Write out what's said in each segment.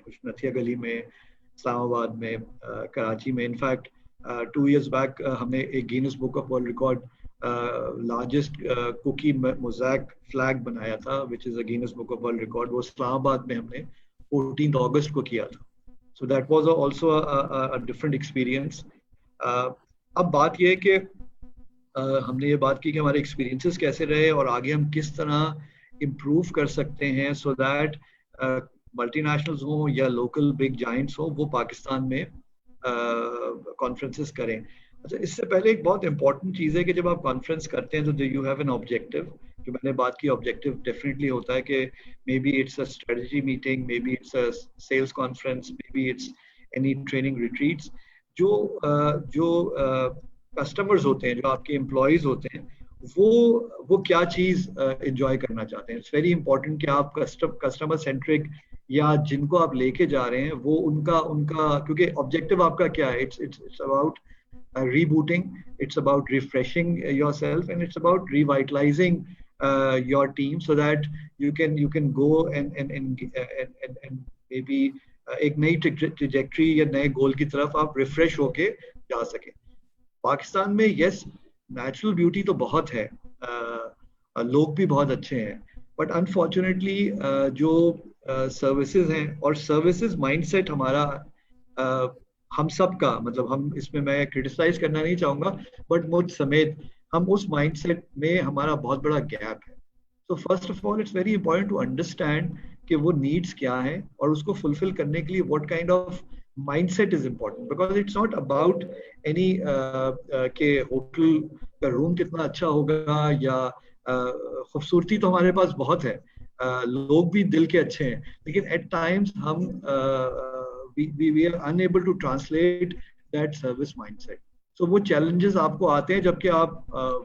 कुछ नथिया गली में, इस्लामाबाद में, कराची में. इनफैक्ट 2 years बैक हमने एक Guinness book of world record largest cookie mosaic flag बनाया था, which is a Guinness book of world record. वो इस्लामाबाद में हमने 14 अगस्त को किया था. So that was also a different experience. अब बात ये है कि हमने ये बात की कि हमारे एक्सपीरियंसेस कैसे रहे और आगे हम किस तरह इम्प्रूव कर सकते हैं सो दैट मल्टीनेशनल्स हों या लोकल बिग जाइंट्स हों वो पाकिस्तान में कॉन्फ्रेंसेस करें. अच्छा, इससे पहले एक बहुत इंपॉर्टेंट चीज़ है कि जब आप कॉन्फ्रेंस करते हैं तो यू हैव एन ऑब्जेक्टिव. जो मैंने बात की, ऑब्जेक्टिव डेफिनेटली होता है कि maybe it's a strategy meeting, maybe it's a sales conference, maybe it's any training retreats. जो कस्टमर्स होते हैं, जो आपके एम्प्लॉयज होते हैं, वो क्या चीज़ एंजॉय करना चाहते हैं. इट्स वेरी इंपॉर्टेंट कि आप कस्टमर सेंट्रिक या जिनको आप लेके जा रहे हैं वो उनका क्योंकि ऑब्जेक्टिव आपका क्या है. It's about rebooting, it's about refreshing yourself, and it's about revitalizing your team so that you can go and maybe एक नई trajectory या नए गोल की तरफ आप रिफ्रेश होके जा सके. पाकिस्तान में यस नेचुरल ब्यूटी तो बहुत है, लोग भी बहुत अच्छे हैं, बट अनफॉर्चुनेटली जो सर्विसेज हैं और सर्विसेज माइंडसेट हमारा हम सब का, मतलब हम इसमें मैं क्रिटिसाइज करना नहीं चाहूँगा बट मुझ समेत हम उस माइंडसेट में हमारा बहुत बड़ा गैप है. तो first of all it's very important to understand कि वो नीड्स क्या है और उसको फुलफिल करने के लिए what kind of mindset is important. Because it's not about any के होटल का रूम कितना अच्छा होगा या खूबसूरती तो हमारे पास बहुत है, लोग भी दिल के अच्छे हैं, लेकिन एट टाइम्स हम we are unable to translate that service mindset. So वो challenges आपको आते हैं जबकि आप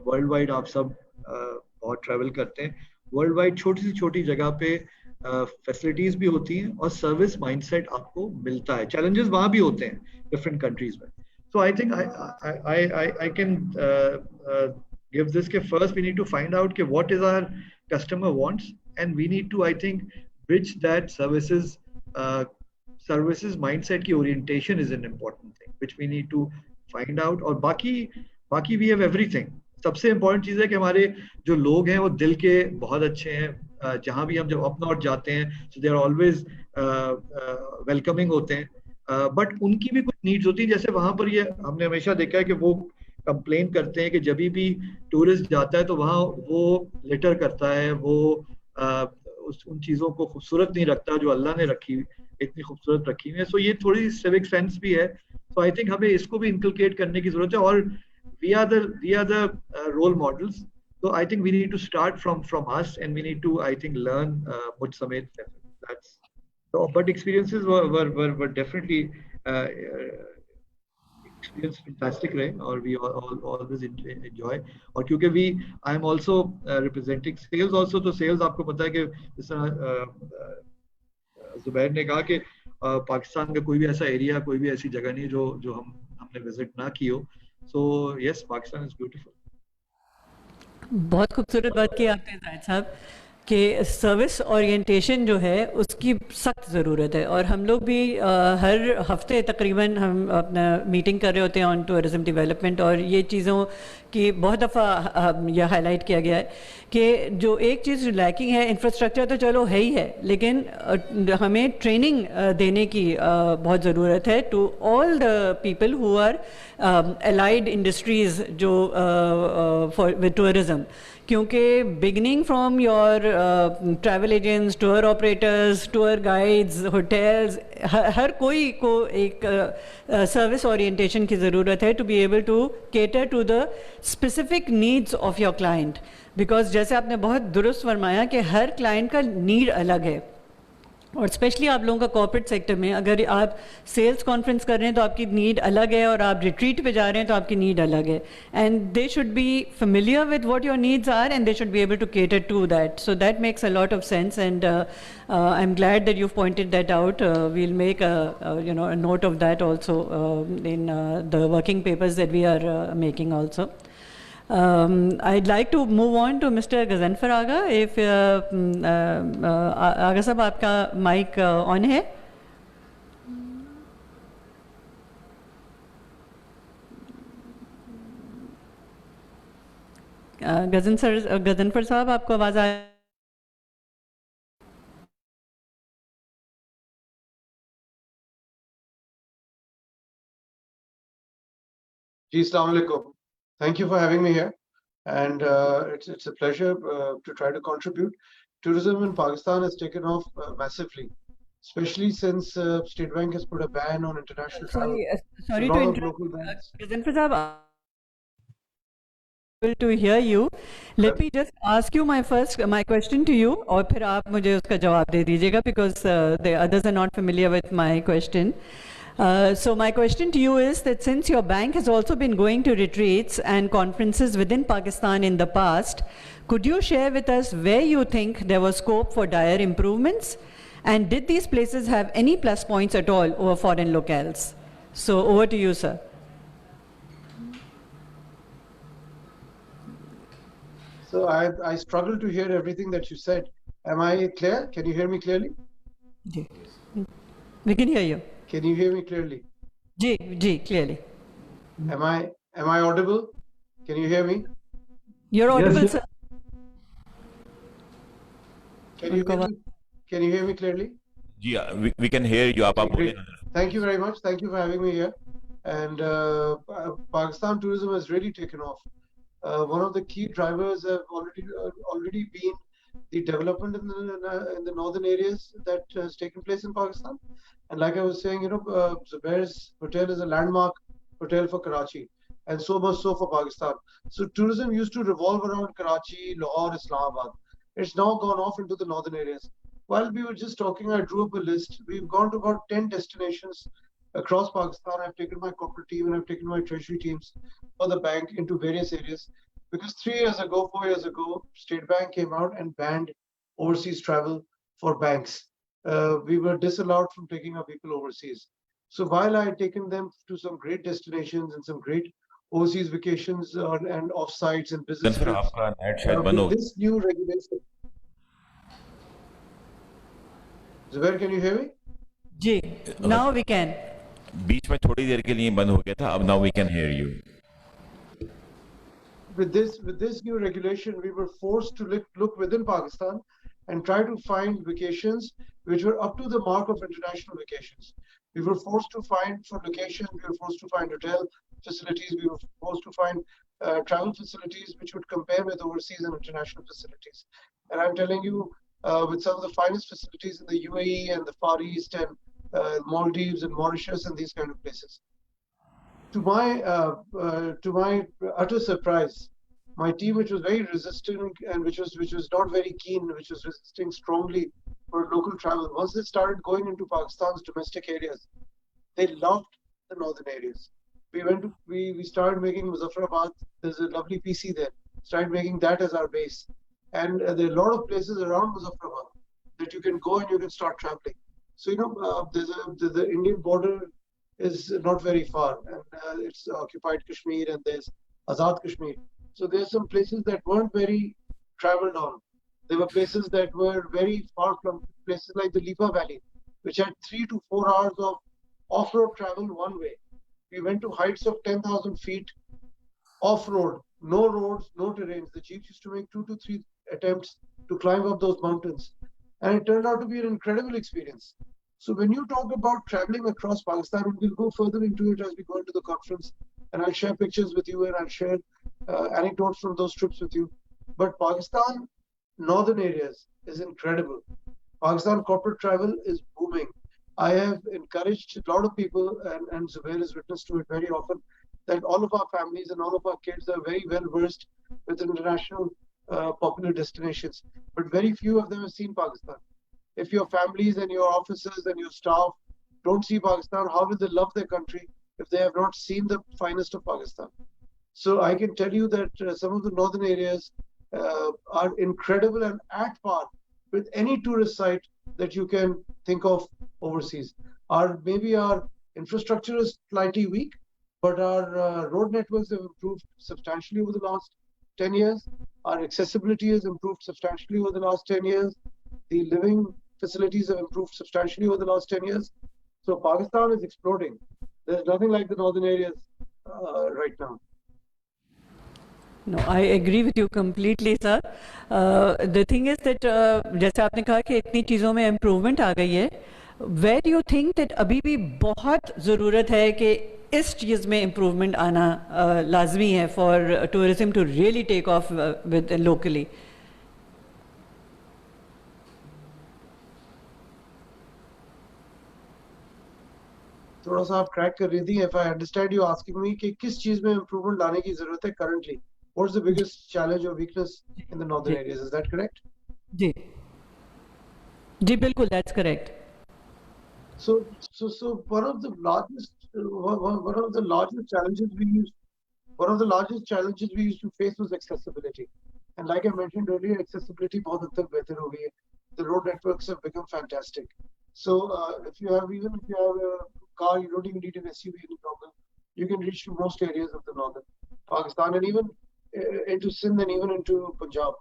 वर्ल्ड वाइड आप सब बहुत ट्रैवल करते हैं. वर्ल्ड वाइड छोटी सी छोटी जगह पे फैसिलिटीज भी होती हैं और सर्विस माइंडसेट आपको मिलता है. चैलेंजेस वहाँ भी होते हैं डिफरेंट कंट्रीज में. So I think I can give this के first we need to find out कि what is our customer wants and we need to I think bridge that services mindset की orientation is an important thing which we need to find out. और बाकी we have everything. सबसे important चीज़ है कि हमारे जो लोग हैं वो दिल के बहुत अच्छे हैं. जहाँ भी हम जब अप नॉर्थ जाते हैं so they are always welcoming होते हैं, बट उनकी भी कुछ नीड्स होती हैं. जैसे वहाँ पर ये हमने हमेशा देखा है कि वो कंप्लेन करते हैं कि जब भी टूरिस्ट जाता है तो वहाँ वो लिटर करता है, वो उन चीज़ों को खूबसूरत नहीं रखता जो अल्लाह ने रखी इतनी खूबसूरत रखी हुई है. सो ये थोड़ी सिविक सेंस भी है. सो आई थिंक हमें इसको भी इनकलकेट करने की जरूरत है और we are the role models. So I think we need to start from us and we need to I think learn मुझ समेत. That's so but experiences were definitely experience fantastic रहे और we always enjoy. और क्योंकि I am also representing sales also, तो sales आपको पता है कि जिस तरह जुबैर ने कहा कि पाकिस्तान का कोई भी ऐसा एरिया, कोई भी ऐसी जगह नहीं जो हमने विजिट ना की हो. So yes, Pakistan is beautiful. बहुत खूबसूरत बात की आपने जाहिद साहब कि सर्विस ओरिएंटेशन जो है उसकी सख्त ज़रूरत है. और हम लोग भी हर हफ्ते तकरीबन हम अपना मीटिंग कर रहे होते हैं ऑन टूरिज़म डेवलपमेंट, और ये चीज़ों की बहुत दफ़ा यह हाईलाइट किया गया है कि जो एक चीज़ लैकिंग है, इंफ्रास्ट्रक्चर तो चलो है ही है, लेकिन हमें ट्रेनिंग देने की बहुत ज़रूरत है to all the people who are allied industries जो फॉर टूरिज़म. क्योंकि beginning from your travel agents, tour operators, tour guides, hotels, हर कोई को एक सर्विस ओरिएंटेशन की ज़रूरत है to be able to cater to the specific needs of your client. Because जैसे आपने बहुत दुरुस्त फरमाया कि हर क्लाइंट का नीड अलग है, और स्पेशली आप लोगों का कॉर्पोरेट सेक्टर में अगर आप सेल्स कॉन्फ्रेंस कर रहे हैं तो आपकी नीड अलग है, और आप रिट्रीट पे जा रहे हैं तो आपकी नीड अलग है. And they should be familiar with what your needs are and they should be able to cater to that. So that makes a lot of sense, and I am glad that you pointed that out. We'll make a note of that also in the working papers that we are making also. I'd like to move on to Mr. Gazanfar Aga. If Aga sahab, आपका mic on है? गजनफर साहब, आपको आवाज़ आ Ji, Assalamu alaikum. Thank you for having me here. And it's a pleasure to try to contribute. Tourism in Pakistan has taken off massively, especially since State Bank has put a ban on international travel. So a sorry to lot of interrupt. local banks. Ghazanfar साहब, to hear you. Let me just ask you my question to you, और फिर आप मुझे उसका जवाब दे दीजिएगा, because the others are not familiar with my question. So my question to you is that since your bank has also been going to retreats and conferences within Pakistan in the past, could you share with us where you think there was scope for dire improvements? And did these places have any plus points at all over foreign locales? So over to you, sir. So I struggle to hear everything that you said. Am I clear? Can you hear me clearly? We can hear you. Can you hear me clearly? Ji, clearly. Am I audible? Can you hear me? You're audible, Yes, sir. Can you hear me clearly? Yeah, we can hear you. आप Great. बोलें. Thank you very much. Thank you for having me here. And Pakistan tourism has really taken off. One of the key drivers have already been the development in the northern areas that has taken place in Pakistan. And like I was saying, Zubair's hotel is a landmark hotel for Karachi, and so much so for Pakistan. So tourism used to revolve around Karachi, Lahore, Islamabad. It's now gone off into the northern areas. While we were just talking, I drew up a list. We've gone to about 10 destinations across Pakistan. I've taken my corporate team and I've taken my treasury teams for the bank into various areas. Because 4 years ago, State Bank came out and banned overseas travel for banks. We were disallowed from taking our people overseas. So while I had taken them to some great destinations and some great overseas vacations and off-sites and business Ghazanfar trips, आपका net शायद बंद हो with this new regulation. Zubair, can you hear me? Ji, now we can. बीच में थोड़ी देर के लिए बंद हो गया था. अब now we can hear you. With this new regulation, we were forced to look within Pakistan and try to find vacations which were up to the mark of international vacations. We were forced to find for locations, we were forced to find hotel facilities, we were forced to find travel facilities which would compare with overseas and international facilities. And I'm telling you, with some of the finest facilities in the UAE and the Far East and Maldives and Mauritius and these kind of places. To my utter surprise, my team, which was very resistant and which was not very keen, which was resisting strongly for local travel, once they started going into Pakistan's domestic areas, they loved the northern areas. We started making Muzaffarabad. There's a lovely PC there. Started making that as our base, and there are a lot of places around Muzaffarabad that you can go and you can start traveling. So the Indian border is not very far, and it's occupied Kashmir, and there's Azad Kashmir. So there's some places that weren't very traveled on. There were places that were very far from places like the Lipa Valley, which had 3 to 4 hours of off-road travel one way. We went to heights of 10,000 feet off-road, no roads, no terrains. The jeeps used to make 2 to 3 attempts to climb up those mountains. And it turned out to be an incredible experience. So when you talk about traveling across Pakistan, and we'll go further into it as we go into the conference, and I'll share pictures with you and I'll share anecdotes from those trips with you. But Pakistan, northern areas is incredible. Pakistan corporate travel is booming. I have encouraged a lot of people, and Zubair is witness to it very often, that all of our families and all of our kids are very well versed with international popular destinations, but very few of them have seen Pakistan. If your families and your officers and your staff don't see Pakistan, how will they love their country if they have not seen the finest of Pakistan? So I can tell you that some of the northern areas are incredible and at par with any tourist site that you can think of overseas. Maybe our infrastructure is slightly weak, but our road networks have improved substantially over the last 10 years. Our accessibility has improved substantially over the last 10 years. The living facilities have improved substantially over the last 10 years. So Pakistan is exploding. There's nothing like the northern areas right now. No, I agree with you completely, sir. The thing is that जैसे आपने कहा कि इतनी चीज़ों में improvement आ गई है, where do you think that अभी भी बहुत ज़रूरत है कि इस चीज़ में improvement आना लाजमी है for tourism to really take off with locally? थोड़ा सा आप ट्रैक कर रही थी. If I understand you asking me कि किस चीज में improvement लाने की जरूरत है currently, what's the biggest challenge or weakness in the northern areas? Is that correct? जी जी बिल्कुल, that's correct. So one of the largest challenges we used to face was accessibility. And like I mentioned earlier, accessibility बहुत हद तक बेहतर हो गई है. The road networks have become fantastic. So if you have a car, you don't even need an SUV any longer. You can reach to most areas of the northern Pakistan and even into Sindh and even into Punjab.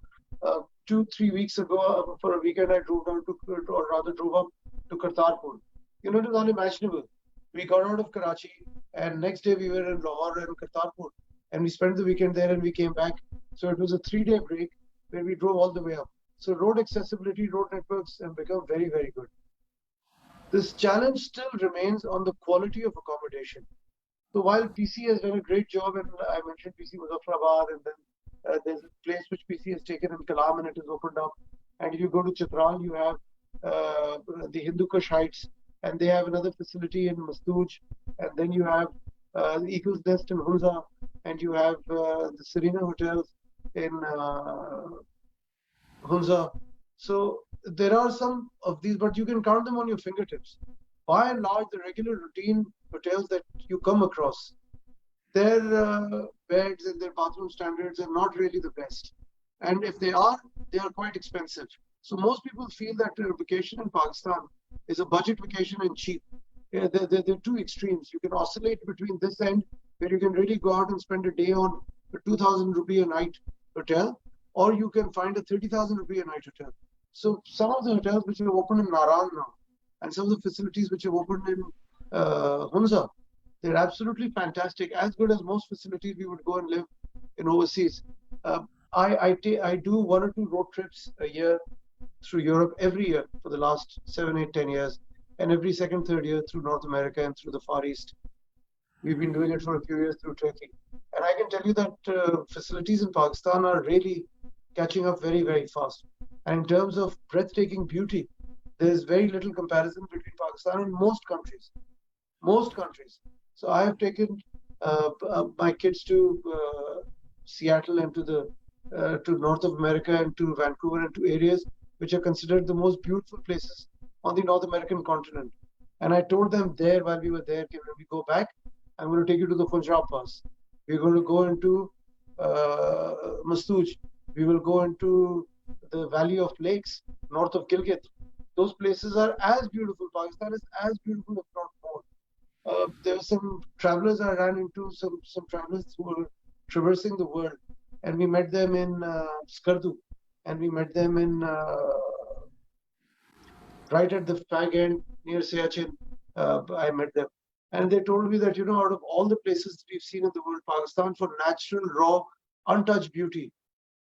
2-3 weeks ago, for a weekend, I drove up to Kartarpur. You know, it was unimaginable. We got out of Karachi, and next day we were in Lahore and Kartarpur, and we spent the weekend there, and we came back. So it was a 3-day break where we drove all the way up. So road accessibility, road networks have become very, very good. This challenge still remains on the quality of accommodation. So while PC has done a great job, and I mentioned PC Muzaffarabad, and then there's a place which PC has taken in Kalam and it is opened up. And if you go to Chitral, you have the Hindu Kush Heights, and they have another facility in Mastuj, and then you have the Eagle's Nest in Hunza, and you have the Serena Hotels in Hunza. So there are some of these, but you can count them on your fingertips. By and large, the regular routine hotels that you come across, their beds and their bathroom standards are not really the best. And if they are quite expensive. So most people feel that a vacation in Pakistan is a budget vacation and cheap. Yeah, they're two extremes. You can oscillate between this end, where you can really go out and spend a day on a 2,000 rupee a night hotel, or you can find a 30,000 rupee a night hotel. So some of the hotels which have opened in Naran now, and some of the facilities which have opened in Hunza, they're absolutely fantastic, as good as most facilities we would go and live in overseas. I do 1 or 2 road trips a year through Europe every year for the last 7, 8, 10 years, and every second, third year through North America and through the Far East. We've been doing it for a few years through Turkey. And I can tell you that facilities in Pakistan are really catching up very, very fast. And in terms of breathtaking beauty, there's very little comparison between Pakistan and most countries. Most countries. So I have taken my kids to Seattle and to North of America and to Vancouver and to areas which are considered the most beautiful places on the North American continent. And I told them there while we were there, when we go back, I'm going to take you to the Punjab Pass. We're going to go into Mastuj. We will go into the Valley of Lakes, north of Gilgit. Those places are as beautiful. Pakistan is as beautiful, if not more. There were some travelers I ran into, some travelers who were traversing the world. And we met them in Skardu. And we met them in right at the fag end near Siachen. I met them. And they told me that, out of all the places we've seen in the world, Pakistan, for natural, raw, untouched beauty,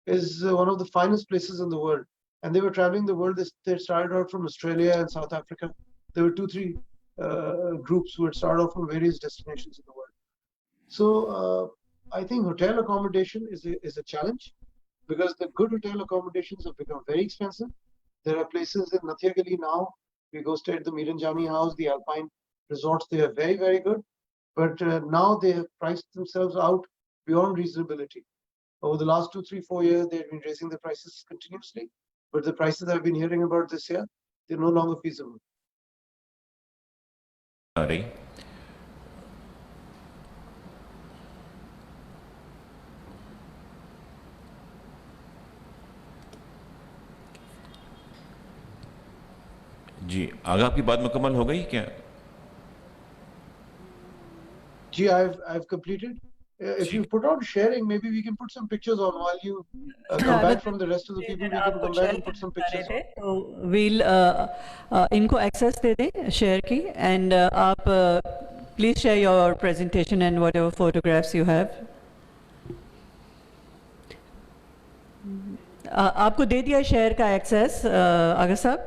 is one of the finest places in the world. And they were traveling the world. They started out from Australia and South Africa. There were 2-3 groups who had started off from various destinations in the world. So I think hotel accommodation is a challenge, because the good hotel accommodations have become very expensive. There are places in Nathia Gali now. We go stay at the Miran Jami House, the Alpine resorts. They are very, very good. But now they have priced themselves out beyond reasonability. Over the last 2, 3, 4 years, they've been raising the prices continuously. But the prices I've been hearing about this year, they're no longer feasible. Sorry. जी, आगे आपकी बात मुकम्मल हो गई क्या? जी, I've completed. If you put on sharing, maybe we can put some pictures on while you come back from the rest of the people. We can come back and put some pictures on. So we'll इनको access दे दें share की, and आप please share your presentation and whatever photographs you have. आपको दे दिया share का access आगा साहब?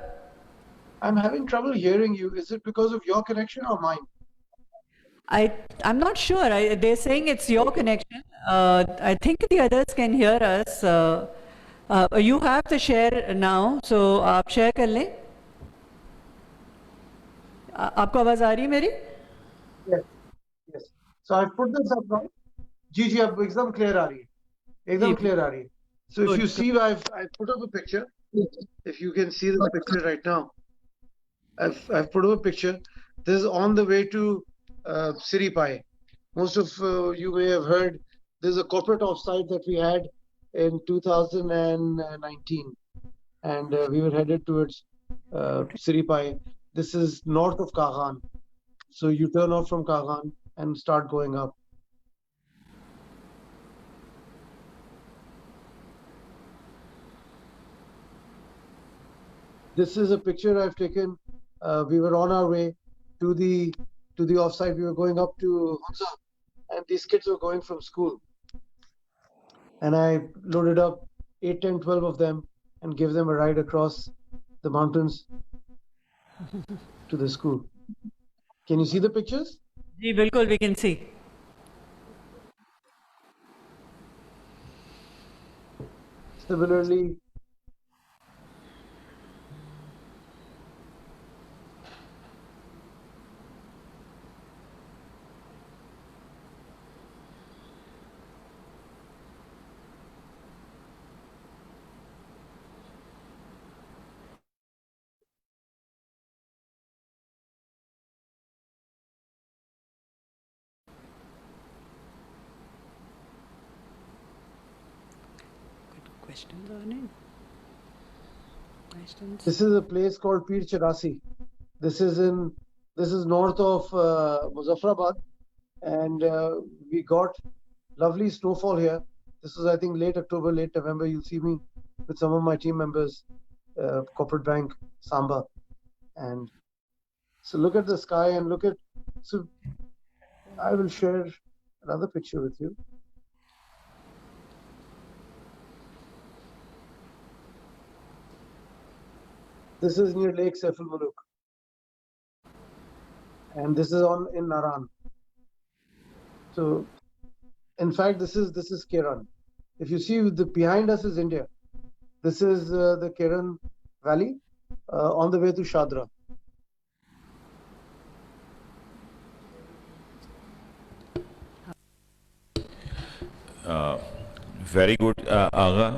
I'm having trouble hearing you. Is it because of your connection or mine? I'm not sure. They're saying it's your connection. I think the others can hear us. You have the share now, so आप share कर लें. आपको आवाज आ रही है मेरी? Yes. Yes. So I've put this up now. जी जी अब एकदम clear आ रही है. एकदम clear आ रही है. So if you see, I've put up a picture. If you can see this picture right now, I've put up a picture. This is on the way to Siripai. Most of you may have heard there's a corporate offsite that we had in 2019, and we were headed towards Siripai. This is north of Kaghan. So you turn off from Kaghan and start going up. This is a picture I've taken. We were on our way to the offsite. We were going up to Hunza, and these kids were going from school. And I loaded up 8, 10, 12 of them and gave them a ride across the mountains to the school. Can you see the pictures? जी बिल्कुल, we can see. Similarly, Questions on it? Questions? this is a place called Pir Charasi. This is north of Muzaffarabad, and we got lovely snowfall here. This is, I think, late October, late November. You'll see me with some of my team members, Corporate Bank, Samba. And so look at the sky and look at, so I will share another picture with you. This is near Lake Saif al Muluk. And this is in Naran. So, in fact, this is Keran. If you see, behind us is India. This is the Keran Valley on the way to Shadra. Very good Agha,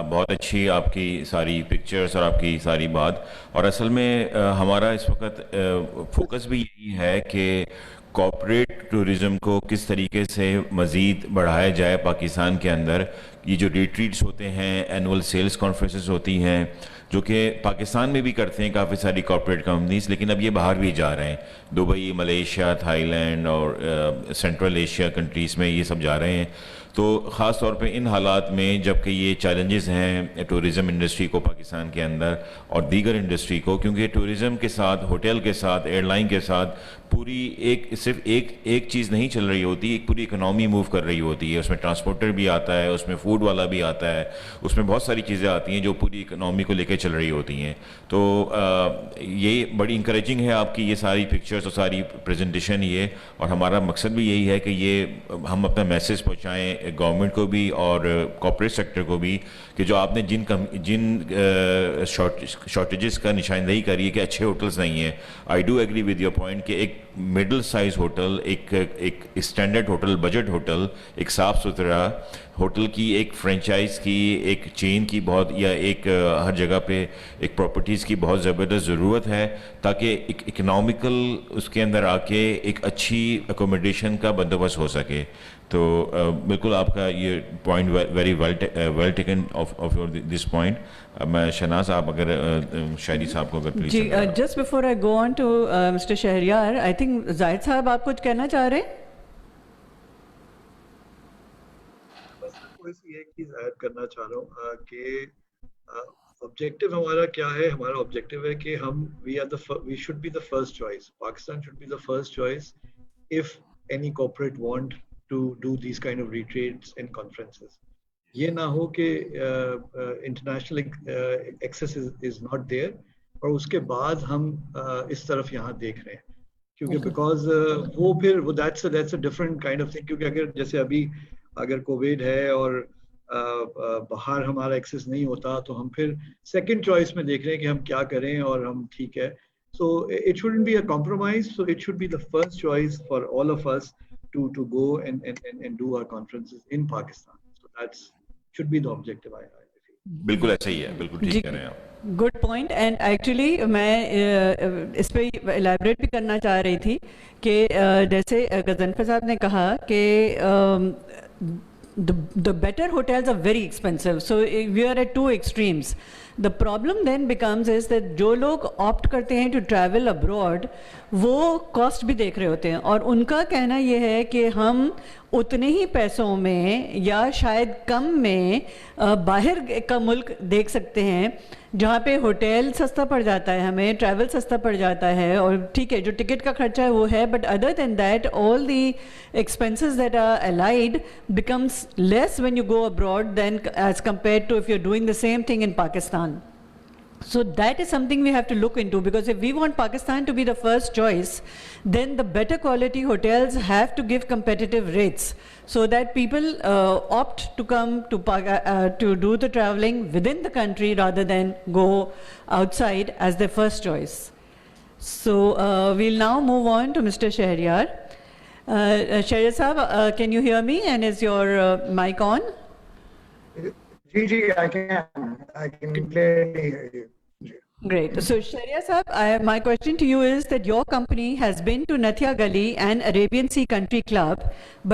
बहुत अच्छी आपकी सारी pictures और आपकी सारी बात. और असल में हमारा इस वक्त फोकस भी यही है कि कॉर्पोरेट टूरिज़म को किस तरीके से मज़ीद बढ़ाया जाए पाकिस्तान के अंदर. ये जो रिट्रीट्स होते हैं, एनुअल सेल्स कॉन्फ्रेंसेस होती हैं, जो कि पाकिस्तान में भी करते हैं काफ़ी सारी कॉर्पोरेट कंपनीज, लेकिन अब ये बाहर भी जा रहे हैं. दुबई, मलेशिया, थाईलैंड और सेंट्रल एशिया कंट्रीज़ में ये सब जा रहे हैं. तो ख़ास तौर पे इन हालात में जबकि ये चैलेंजेस हैं टूरिज़म इंडस्ट्री को पाकिस्तान के अंदर और दीगर इंडस्ट्री को, क्योंकि टूरिज़म के साथ, होटल के साथ, एयरलाइन के साथ पूरी सिर्फ एक चीज़ नहीं चल रही होती, एक पूरी इकनॉमी मूव कर रही होती है. उसमें ट्रांसपोर्टर भी आता है, उसमें फूड वाला भी आता है, उसमें बहुत सारी चीज़ें आती हैं जो पूरी इकनॉमी को लेकर चल रही होती हैं. तो ये बड़ी इंकरेजिंग है आपकी ये सारी पिक्चर्स और सारी प्रेजेंटेशन ये, और हमारा मकसद भी यही है कि ये हम अपना मैसेज पहुँचाएँ गवर्नमेंट को भी और कॉर्पोरेट सेक्टर को भी, कि जो आपने जिन शॉर्टेजेस का निशानदेही करी है कि अच्छे होटल्स नहीं हैं. I do agree with your point कि एक मिडिल साइज होटल, एक स्टैंडर्ड होटल, बजट होटल, एक साफ़ सुथरा होटल की, एक फ्रेंचाइज की, एक चेन की बहुत, या एक हर जगह पे एक प्रॉपर्टीज़ की बहुत ज़बरदस्त ज़रूरत है, ताकि एक इकनॉमिकल उसके अंदर आके एक अच्छी अकोमोडेशन का बंदोबस्त हो सके. तो बिल्कुल आपका ये point very well taken of your this point. मैं शहनाज, आप अगर शायरी साहब को अगर प्लीज. जी, just before I go on to mister Shahryar, I think Zahid साहब आप कुछ कहना चाह रहे हैं? बस कोई सी एक चीज ऐड करना चाह रहा हूँ कि ऑब्जेक्टिव हमारा क्या है. हमारा ऑब्जेक्टिव है कि हम we should be the first choice. Pakistan should be the first choice if any corporate want to do these kind of retreats and conferences. ये ना हो कि international access is not there और उसके बाद हम इस तरफ यहाँ देख रहे हैं, क्योंकि बिकॉज वो फिर वो that's a different kind of thing, क्योंकि अगर जैसे अभी अगर कोविड है और बाहर हमारा एक्सेस नहीं होता तो हम फिर सेकंड चॉइस में देख रहे हैं कि हम क्या करें और हम ठीक है. So it shouldn't be a compromise. So it should be the first choice for all of us to go and do our conferences in Pakistan. So that's should be the objective. I feel. बिल्कुल ऐसा ही है, बिल्कुल ठीक कह रहे हैं आप. Good point. And actually मैं इस पे एलैबोरेट भी करना चाह रही थी कि जैसे गजनफर साहब ने कहा कि the better hotels are very expensive, so we are at two extremes. The problem then becomes is that जो लोग opt करते हैं to travel abroad, वो cost भी देख रहे होते हैं और उनका कहना ये है कि हम उतने ही पैसों में या शायद कम में बाहर का मुल्क देख सकते हैं जहाँ पे होटल सस्ता पड़ जाता है, हमें ट्रैवल सस्ता पड़ जाता है और ठीक है जो टिकट का खर्चा है वो है, but other than that all the expenses that are allied becomes less when you go abroad then as compared to if you are doing the same thing in Pakistan. So that is something we have to look into, because if we want Pakistan to be the first choice, then the better quality hotels have to give competitive rates so that people opt to come to do the traveling within the country rather than go outside as their first choice. So we'll now move on to Mr. Shahryar. Shahryar Sahab, can you hear me, and is your mic on? Gigi, I can clearly hear you. Great. So Shahryar Sahab, my question to you is that your company has been to Nathia Gali and Arabian Sea Country Club,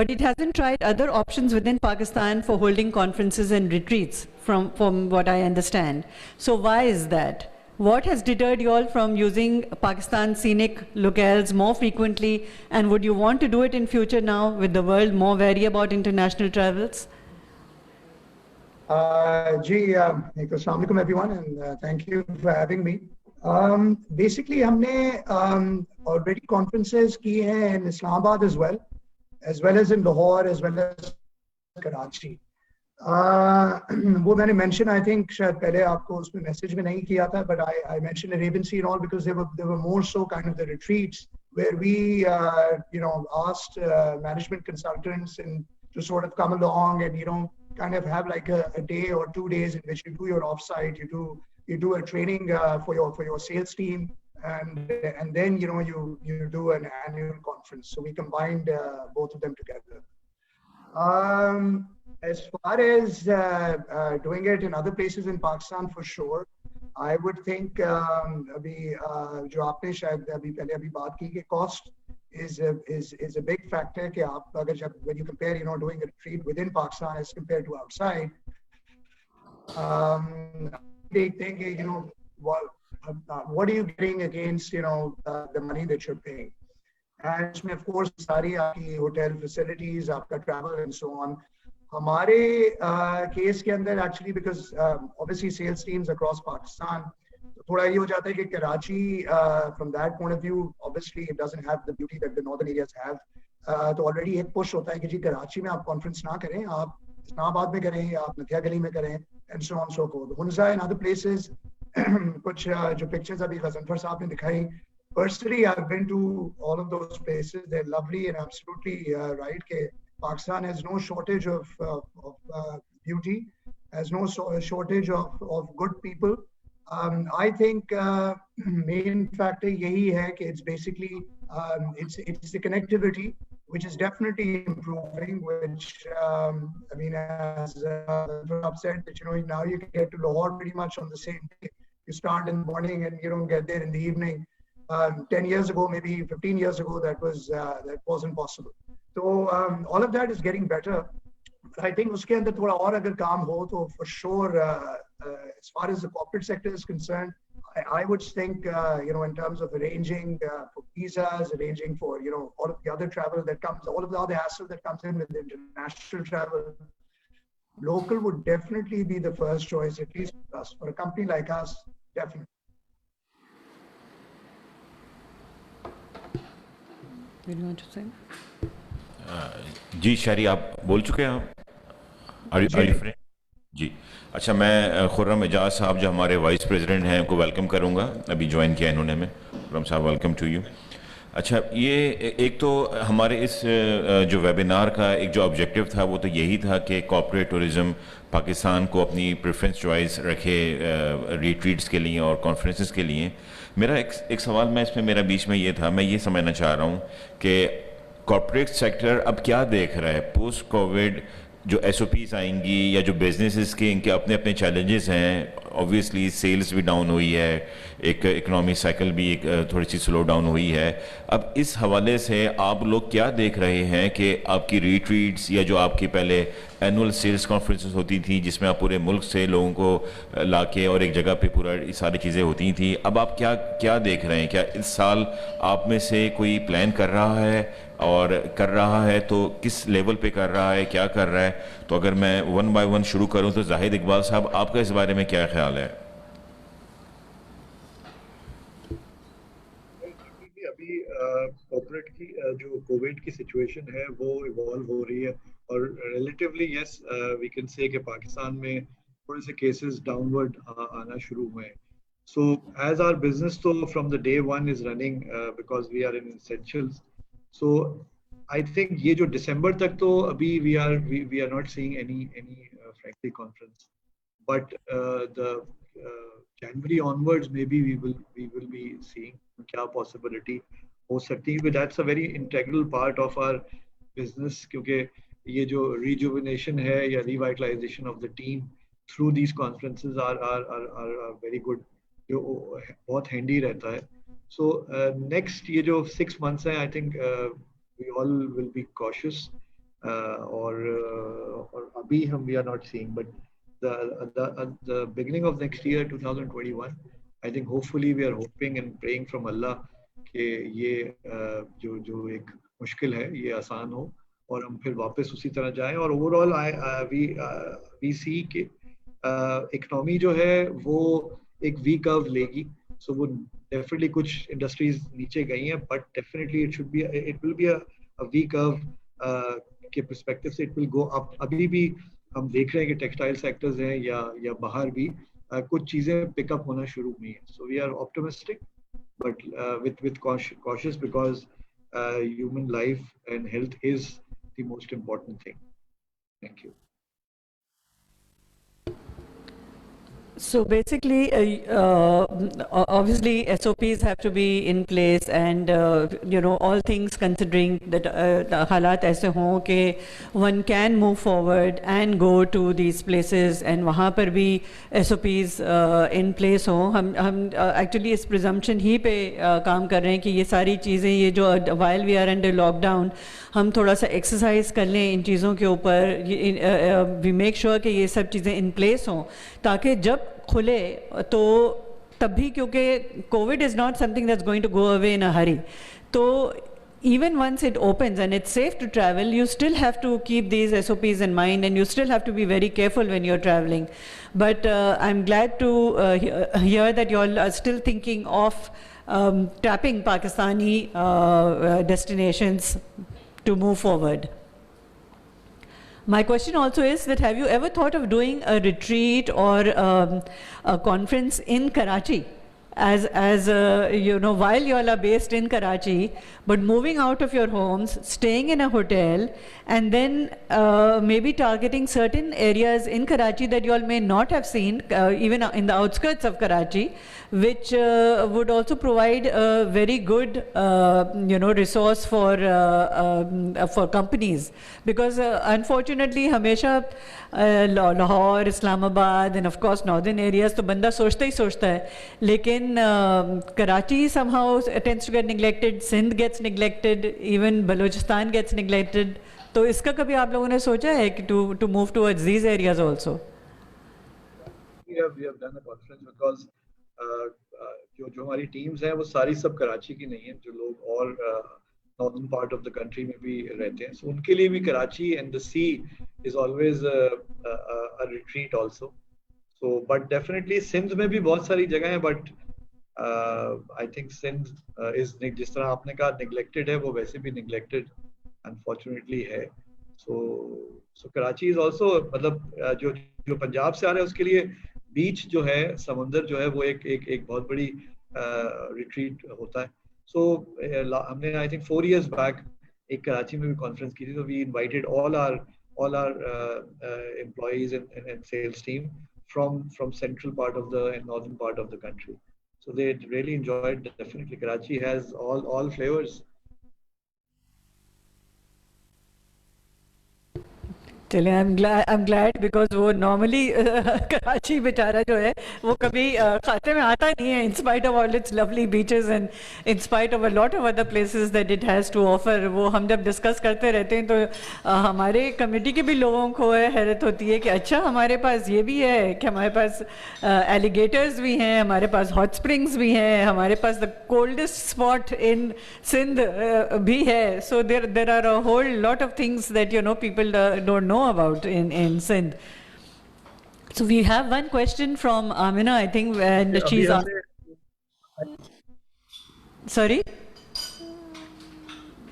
but it hasn't tried other options within Pakistan for holding conferences and retreats, from what I understand. So why is that? What has deterred you all from using Pakistan's scenic locales more frequently, and would you want to do it in future now with the world more wary about international travels? Assalamu alaikum everyone, and thank you for having me. Basically हमने already conferences की हैं in Islamabad as well as in Lahore, as well as Karachi. वो मैंने mention, I think शायद पहले आपको उसमें message में नहीं किया था, but I mentioned Arabian Sea and all because they were more so kind of the retreats where we asked management consultants and to sort of come along and kind of have like a day or 2 days in which you do your offsite, you do a training for your sales team, and then you do an annual conference. So we combined both of them together. As far as doing it in other places in Pakistan, for sure, I would think अभी जो आपने शायद अभी पहले अभी बात की कि cost is a big factor कि आप अगर जब when you compare doing a retreat within Pakistan as compared to outside, big thing what are you getting against the money that you're paying, and इसमें of course सारी आपकी hotel facilities, आपका travel and so on. हमारे case के अंदर actually because obviously sales teams across Pakistan, थोड़ा ये हो जाता है कि Karachi from that point of view obviously it doesn't have the beauty that the northern areas have. तो already एक push होता है कि जी कराची में आप conference ना करें, आप इस्लामाबाद में करें या आप नथिया गली में करें, and so on so forth. Hunza and other places कुछ जो pictures अभी गजनफर साहब ने दिखाई, personally I've been to all of those places. They're lovely and absolutely right कि Pakistan has no shortage of beauty, has no shortage of good people. I think main factor yahi hai ki it's basically it's the connectivity, which is definitely improving, which I mean, as Rob said, that now you can get to Lahore pretty much on the same day. You start in the morning and you don't get there in the evening. 10 years ago, maybe 15 years ago, that wasn't possible. So all of that is getting better. But I think uske andar thoda aur agar kaam ho to for sure, as far as the corporate sector is concerned, I would think in terms of arranging for visas, arranging for all of the other travel that comes, all of the other hassle that comes in with international travel, local would definitely be the first choice, at least for us, for a company like us, definitely. What do you want to say? जी शहरी आप बोल चुके हैं. Are you free? جی اچھا، میں خرم اعجاز صاحب جو ہمارے وائس پریزیڈنٹ ہیں کو ویلکم کروں گا، ابھی جوائن کیا انہوں نے ہمیں. خرم صاحب ویلکم ٹو یو. اچھا، یہ ایک تو ہمارے اس جو ویبینار کا ایک جو آبجیکٹیو تھا وہ تو یہی تھا کہ کارپوریٹ ٹورزم پاکستان کو اپنی پریفرنس چوائس رکھے ریٹریٹس کے لیے اور کانفرنسز کے لیے. میرا ایک سوال میں اس میں میرا بیچ میں یہ تھا، میں یہ سمجھنا چاہ رہا ہوں کہ کارپوریٹ سیکٹر اب کیا دیکھ رہا ہے پوسٹ کووڈ. جو ایس او پیز آئیں گی یا جو بزنسز کے ان کے اپنے اپنے چیلنجز ہیں، اوبویسلی سیلز بھی ڈاؤن ہوئی ہے، ایک اکنامی سائیکل بھی ایک تھوڑی سی سلو ڈاؤن ہوئی ہے. اب اس حوالے سے آپ لوگ کیا دیکھ رہے ہیں کہ آپ کی ریٹریٹس یا جو آپ کی پہلے اینول سیلز کانفرنسز ہوتی تھیں جس میں آپ پورے ملک سے لوگوں کو لا کے اور ایک جگہ پہ پورا ساری چیزیں ہوتی تھیں، اب آپ کیا دیکھ رہے ہیں؟ کیا اس سال آپ میں سے کوئی پلان کر رہا ہے، اور کر رہا ہے تو کس لیول پہ کر رہا ہے، کیا کر رہا ہے؟ تو اگر میں ون بائی ون شروع کروں تو زاہد اقبال صاحب آپ کا اس بارے میں کیا خیال ہے؟ ابھی کارپوریٹ کی جو کووڈ کی سچویشن ہے وہ ایوالو ہو رہی ہے، اور relatively yes we can say کہ پاکستان میں تھوڑے سے کیسز ڈاؤن ورڈ آنا شروع ہوئے ہیں. سو ایز آر بزنس تو from the day one is running because we are in essentials. سو I think یہ جو دسمبر تک تو ابھی we are not seeing any frankly conference, but the January onwards maybe we will be seeing کیا possibility ہو سکتی ہے. That's a very integral part of our business کیونکہ یہ جو rejuvenation ہے یا revitalization of the team through these conferences are very good, جو بہت handy رہتا ہے. So next یہ جو 6 months ہیں I think we all will be cautious or abhi we are not seeing, but the beginning of next year 2021 I think hopefully we are hoping and praying from Allah کہ یہ جو ایک مشکل ہے یہ آسان ہو اور ہم پھر واپس اسی طرح جائیں. اور اوور آل we see کہ اکنامی جو ہے وہ ایک وی کرو لے گی. سو وہ definitely کچھ انڈسٹریز نیچے گئی ہیں, but definitely it will be a V curve کے perspective سے it will go up. ابھی بھی ہم دیکھ رہے ہیں کہ ٹیکسٹائل سیکٹرز ہیں یا باہر بھی کچھ چیزیں پک اپ ہونا شروع ہوئی ہیں. So we are optimistic but with cautious because human life and health is the most important thing. Thank you. So basically, obviously SOPs have to be in place, and all things considering that the halat aise hon ke one can move forward and go to these places and wahan par bhi SOPs in place hon. hum actually is presumption hi pe kaam kar rahe hain ki ye sari cheezein ye jo while we are under lockdown ہم تھوڑا سا exercise کر لیں ان چیزوں کے اوپر. We make sure کہ یہ سب چیزیں ان پلیس ہوں تاکہ جب کھلے تو تب بھی, کیونکہ covid is not something that's going to go away in a hurry. تو even once it opens and it's safe to travel, you still have to keep these SOPs in mind and you still have to be very careful when you're traveling. But I'm glad to hear that you all are still thinking of tapping Pakistani destinations to move forward. My question also is that have you ever thought of doing a retreat or a conference in Karachi? As while you all are based in Karachi, but moving out of your homes, staying in a hotel, and then maybe targeting certain areas in Karachi that you all may not have seen, even in the outskirts of Karachi, which would also provide a very good, resource for companies. Because unfortunately, hamesha Lahore, Islamabad, and of course northern areas, to banda sochta hai, lekin Karachi somehow tends to get neglected, Sindh gets neglected, even Balochistan gets neglected. تو اس کا کبھی آپ لوگوں نے سوچا ہے کہ to move towards these areas also? We have done a conference because جو ہماری ٹیمز ہیں وہ ساری سب کراچی کی نہیں ہیں, جو لوگ اور northern part of the country میں بھی رہتے ہیں, so ان کے لیے بھی Karachi and the sea is always a retreat also. So but definitely Sindh میں بھی بہت ساری جگہ ہیں, but I think Sindh is جس طرح آپ نے کہا neglected ہے, وہ ویسے بھی neglected unfortunately ہے. So Karachi is also मतलब जो पंजाब से आ रहे हैं उसके लिए बीच जो है समंदर जो है वो एक बहुत बड़ी रिट्रीट होता है. So हमने I think 4 years back एक कराची में भी कॉन्फ्रेंस की थी. So we invited all our employees and sales team from central part of the and northern part of the country. So they really enjoyed. Definitely Karachi has all flavors. चलिए I'm glad because वो normally Karachi बेचारा जो है वो कभी खाते में आता नहीं है in spite of all its lovely beaches and in spite of a lot of other places that it has to offer. वो हम जब discuss करते रहते हैं तो हमारे कमेटी के भी लोगों को हैरत होती है कि अच्छा हमारे पास ये भी है कि हमारे पास alligators भी हैं, हमारे पास hot springs भी हैं, हमारे पास the coldest spot in Sindh भी है. So there are a whole lot of things that people don't know about in Sindh. So we have one question from Amina, I think, and she's sorry,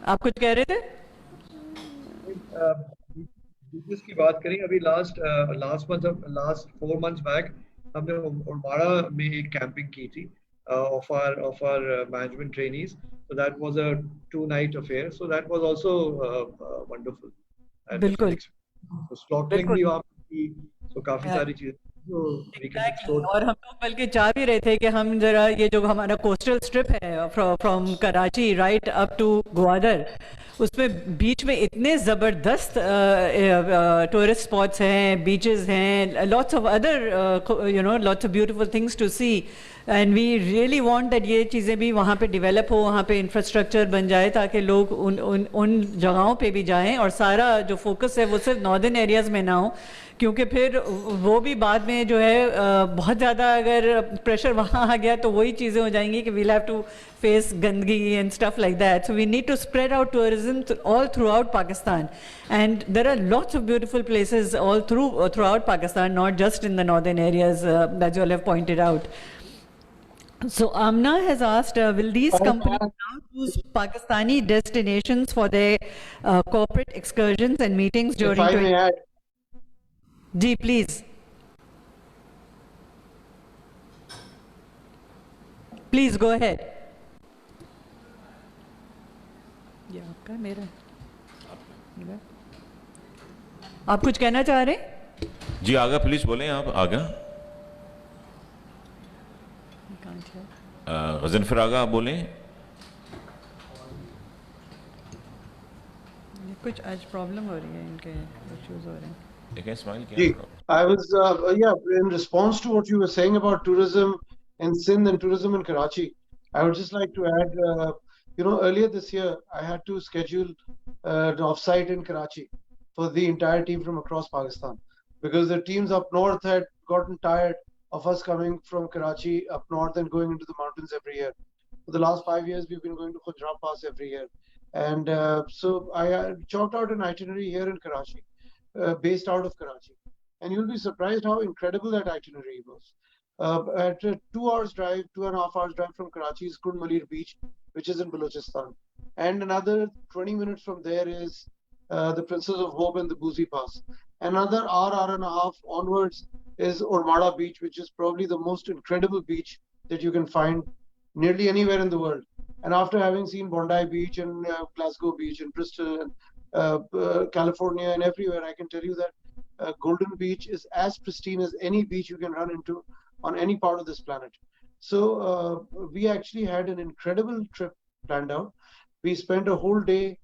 आप कुछ कह रहे थे? Business की बात करें अभी last 4 months back हमने उर्माड़ा में एक कैंपिंग की थी of our management trainees. So that was a 2-night affair. So that was also wonderful. बिल्कुल. So snorkeling भी वहाँ की, so काफी सारी चीजें और हम लोग बल्कि चाह भी रहे थे कि हम जरा ये जो हमारा कोस्टल स्ट्रिप है from Karachi right up to Gwadar, उसमें बीच में इतने ज़बरदस्त टूरिस्ट स्पॉट्स हैं, बीचेस हैं, lots of other lots of beautiful things to see, and we really want that ये चीज़ें भी वहाँ पे डेवलप हो, वहाँ पे इंफ्रास्ट्रक्चर बन जाए ताकि लोग उन जगहों पे भी जाएं और सारा जो फोकस है वो सिर्फ नॉर्दर्न एरियाज़ में ना हो, क्योंकि फिर वो भी बाद में जो है बहुत ज़्यादा अगर प्रेशर वहाँ आ गया तो वही चीज़ें हो जाएंगी कि वील हैव टू फेस गंदगी and stuff like that. So we need to spread out tourism all throughout Pakistan, and there are lots of beautiful places all throughout Pakistan, not just in the northern areas that you all have pointed out. So Amna has asked, will these companies now choose Pakistani destinations for their corporate excursions and meetings during? If I may add. Ji, please. Please go ahead. ये आपका मेरा आप कुछ कहना चाह रहे हैं? जी आगा please बोलें, आप आगा. गजनफर आगा आप बोलें. कुछ आज प्रॉब्लम हो रही है, इनके इश्यूज हो रहे हैं. देखें स्माइल Gee, किया. I was in response to what you were saying about tourism in Sindh and tourism in Karachi, I would just like to add, earlier this year I had to schedule an offsite in Karachi for the entire team from across Pakistan, because the teams up north had gotten tired of us coming from Karachi up north and going into the mountains every year. For the last 5 years, we've been going to Khajra Pass every year. And so I chalked out an itinerary here in Karachi, based out of Karachi. And you'll be surprised how incredible that itinerary was. At a 2.5 hours drive from Karachi is Kurd Malir Beach, which is in Balochistan. And another 20 minutes from there is the Princess of Hope and the Buzi Pass. Another hour and a half onwards is Ormada Beach, which is probably the most incredible beach that you can find nearly anywhere in the world. And after having seen Bondi Beach and Glasgow Beach and Bristol and California and everywhere, I can tell you that Golden Beach is as pristine as any beach you can run into on any part of this planet. So we actually had an incredible trip planned out. We spent a whole day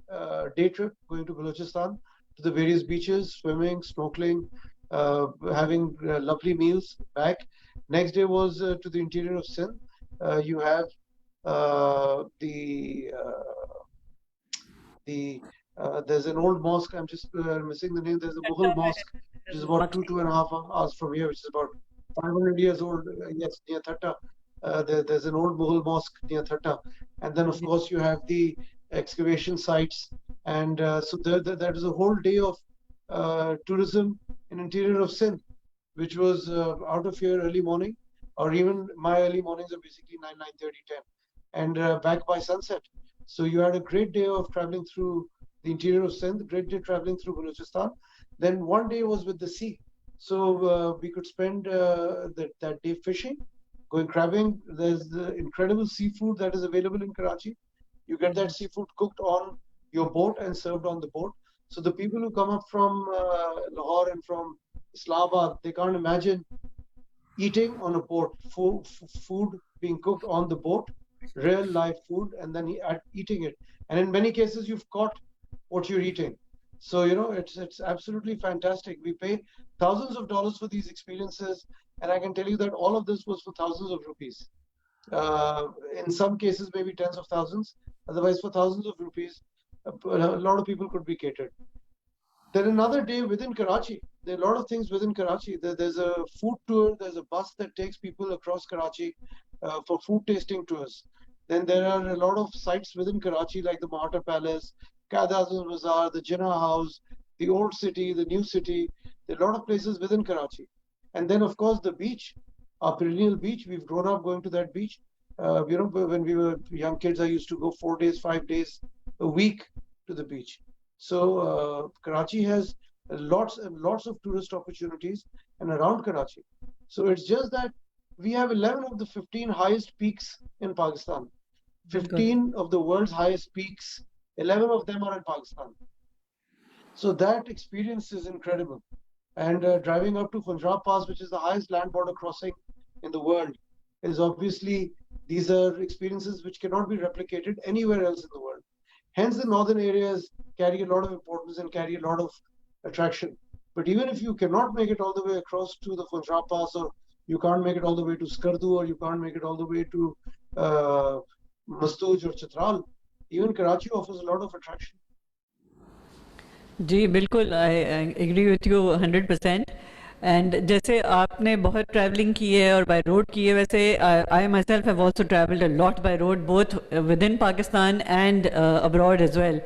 trip going to Balochistan, to the various beaches, swimming, snorkeling, having lovely meals back. Next day was to the interior of Sindh. You have there's an old mosque. I'm just missing the name. There's a Mughal mosque, which is about 2.5 hours from here, which is about 500 years old. Yes, near Thatta. There's an old Mughal mosque near Thatta. And then, of course, you have the excavation sites. And so there is a whole day of tourism in interior of Sindh, which was out of here early morning, or even my early mornings are basically 9:30, 10, and back by sunset. So you had a great day of traveling through the interior of Sindh, great day traveling through Balochistan. Then one day was with the sea. So we could spend that day fishing, going crabbing. There's the incredible seafood that is available in Karachi. You get that seafood cooked on your boat and served on the boat. So the people who come up from Lahore and from Islamabad, they can't imagine eating on a boat, food being cooked on the boat, real live food, and then eating it. And in many cases, you've caught what you're eating. So, it's absolutely fantastic. We pay thousands of dollars for these experiences. And I can tell you that all of this was for thousands of rupees. In some cases, maybe tens of thousands. Otherwise, for thousands of rupees, a lot of people could be catered. Then another day within Karachi, there are a lot of things within Karachi. There's a food tour, there's a bus that takes people across Karachi for food tasting tours. Then there are a lot of sites within Karachi like the Mahatma Palace, Qaid Azam Bazaar, the Jinnah House, the Old City, the New City. There are a lot of places within Karachi. And then, of course, the beach, our perennial beach. We've grown up going to that beach. When we were young kids, I used to go 4 days, 5 days a week to the beach. So Karachi has lots and lots of tourist opportunities and around Karachi. So it's just that we have 11 of the 15 highest peaks in Pakistan. 15 of the world's highest peaks, 11 of them are in Pakistan. So that experience is incredible. And driving up to Punjab Pass, which is the highest land border crossing in the world, is obviously, these are experiences which cannot be replicated anywhere else in the world. Hence, the northern areas carry a lot of importance and carry a lot of attraction. But even if you cannot make it all the way across to the Punjab Pass, or you can't make it all the way to Skardu, or you can't make it all the way to Mastuj or Chitral, even Karachi offers a lot of attraction. जी बिल्कुल, I agree with you 100%. And जैसे आपने बहुत travelling की है और by road की है, वैसे I myself have also travelled a lot by road, both within Pakistan and abroad as well.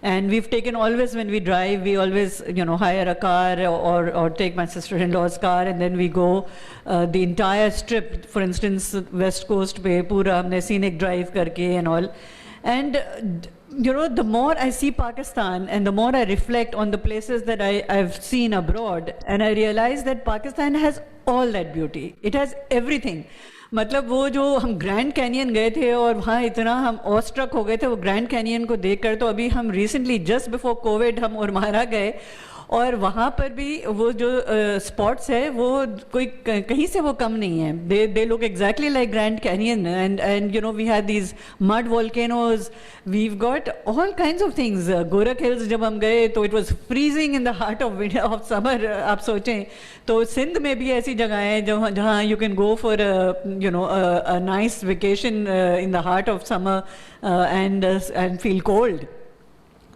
And we've taken always, when we drive, we always, hire a car or take my sister-in-law's car, and then we go the entire strip. For instance, West Coast पे पूरा हमने scenic drive करके and all. And the more I see Pakistan and the more I reflect on the places that I've seen abroad, and I realize that Pakistan has all that beauty. It has everything. मतलब वो जो हम grand canyon गए थे और वहाँ इतना हम ऑस्ट्रक हो गए थे वो ग्रैंड कैनियन को देखकर, तो अभी हम रिसेंटली जस्ट बिफोर कोविड हम उर्मारा गए और वहाँ पर भी वो जो स्पॉट्स है वो कोई कहीं से वो कम नहीं है. They look exactly like Grand Canyon. And we have these mud volcanoes, we've got all kinds of things. Gorakh hills जब हम गए तो it was freezing in the heart of summer. आप सोचें तो सिंध में भी ऐसी जगह है जहाँ you can go for a nice vacation in the heart of summer and feel cold.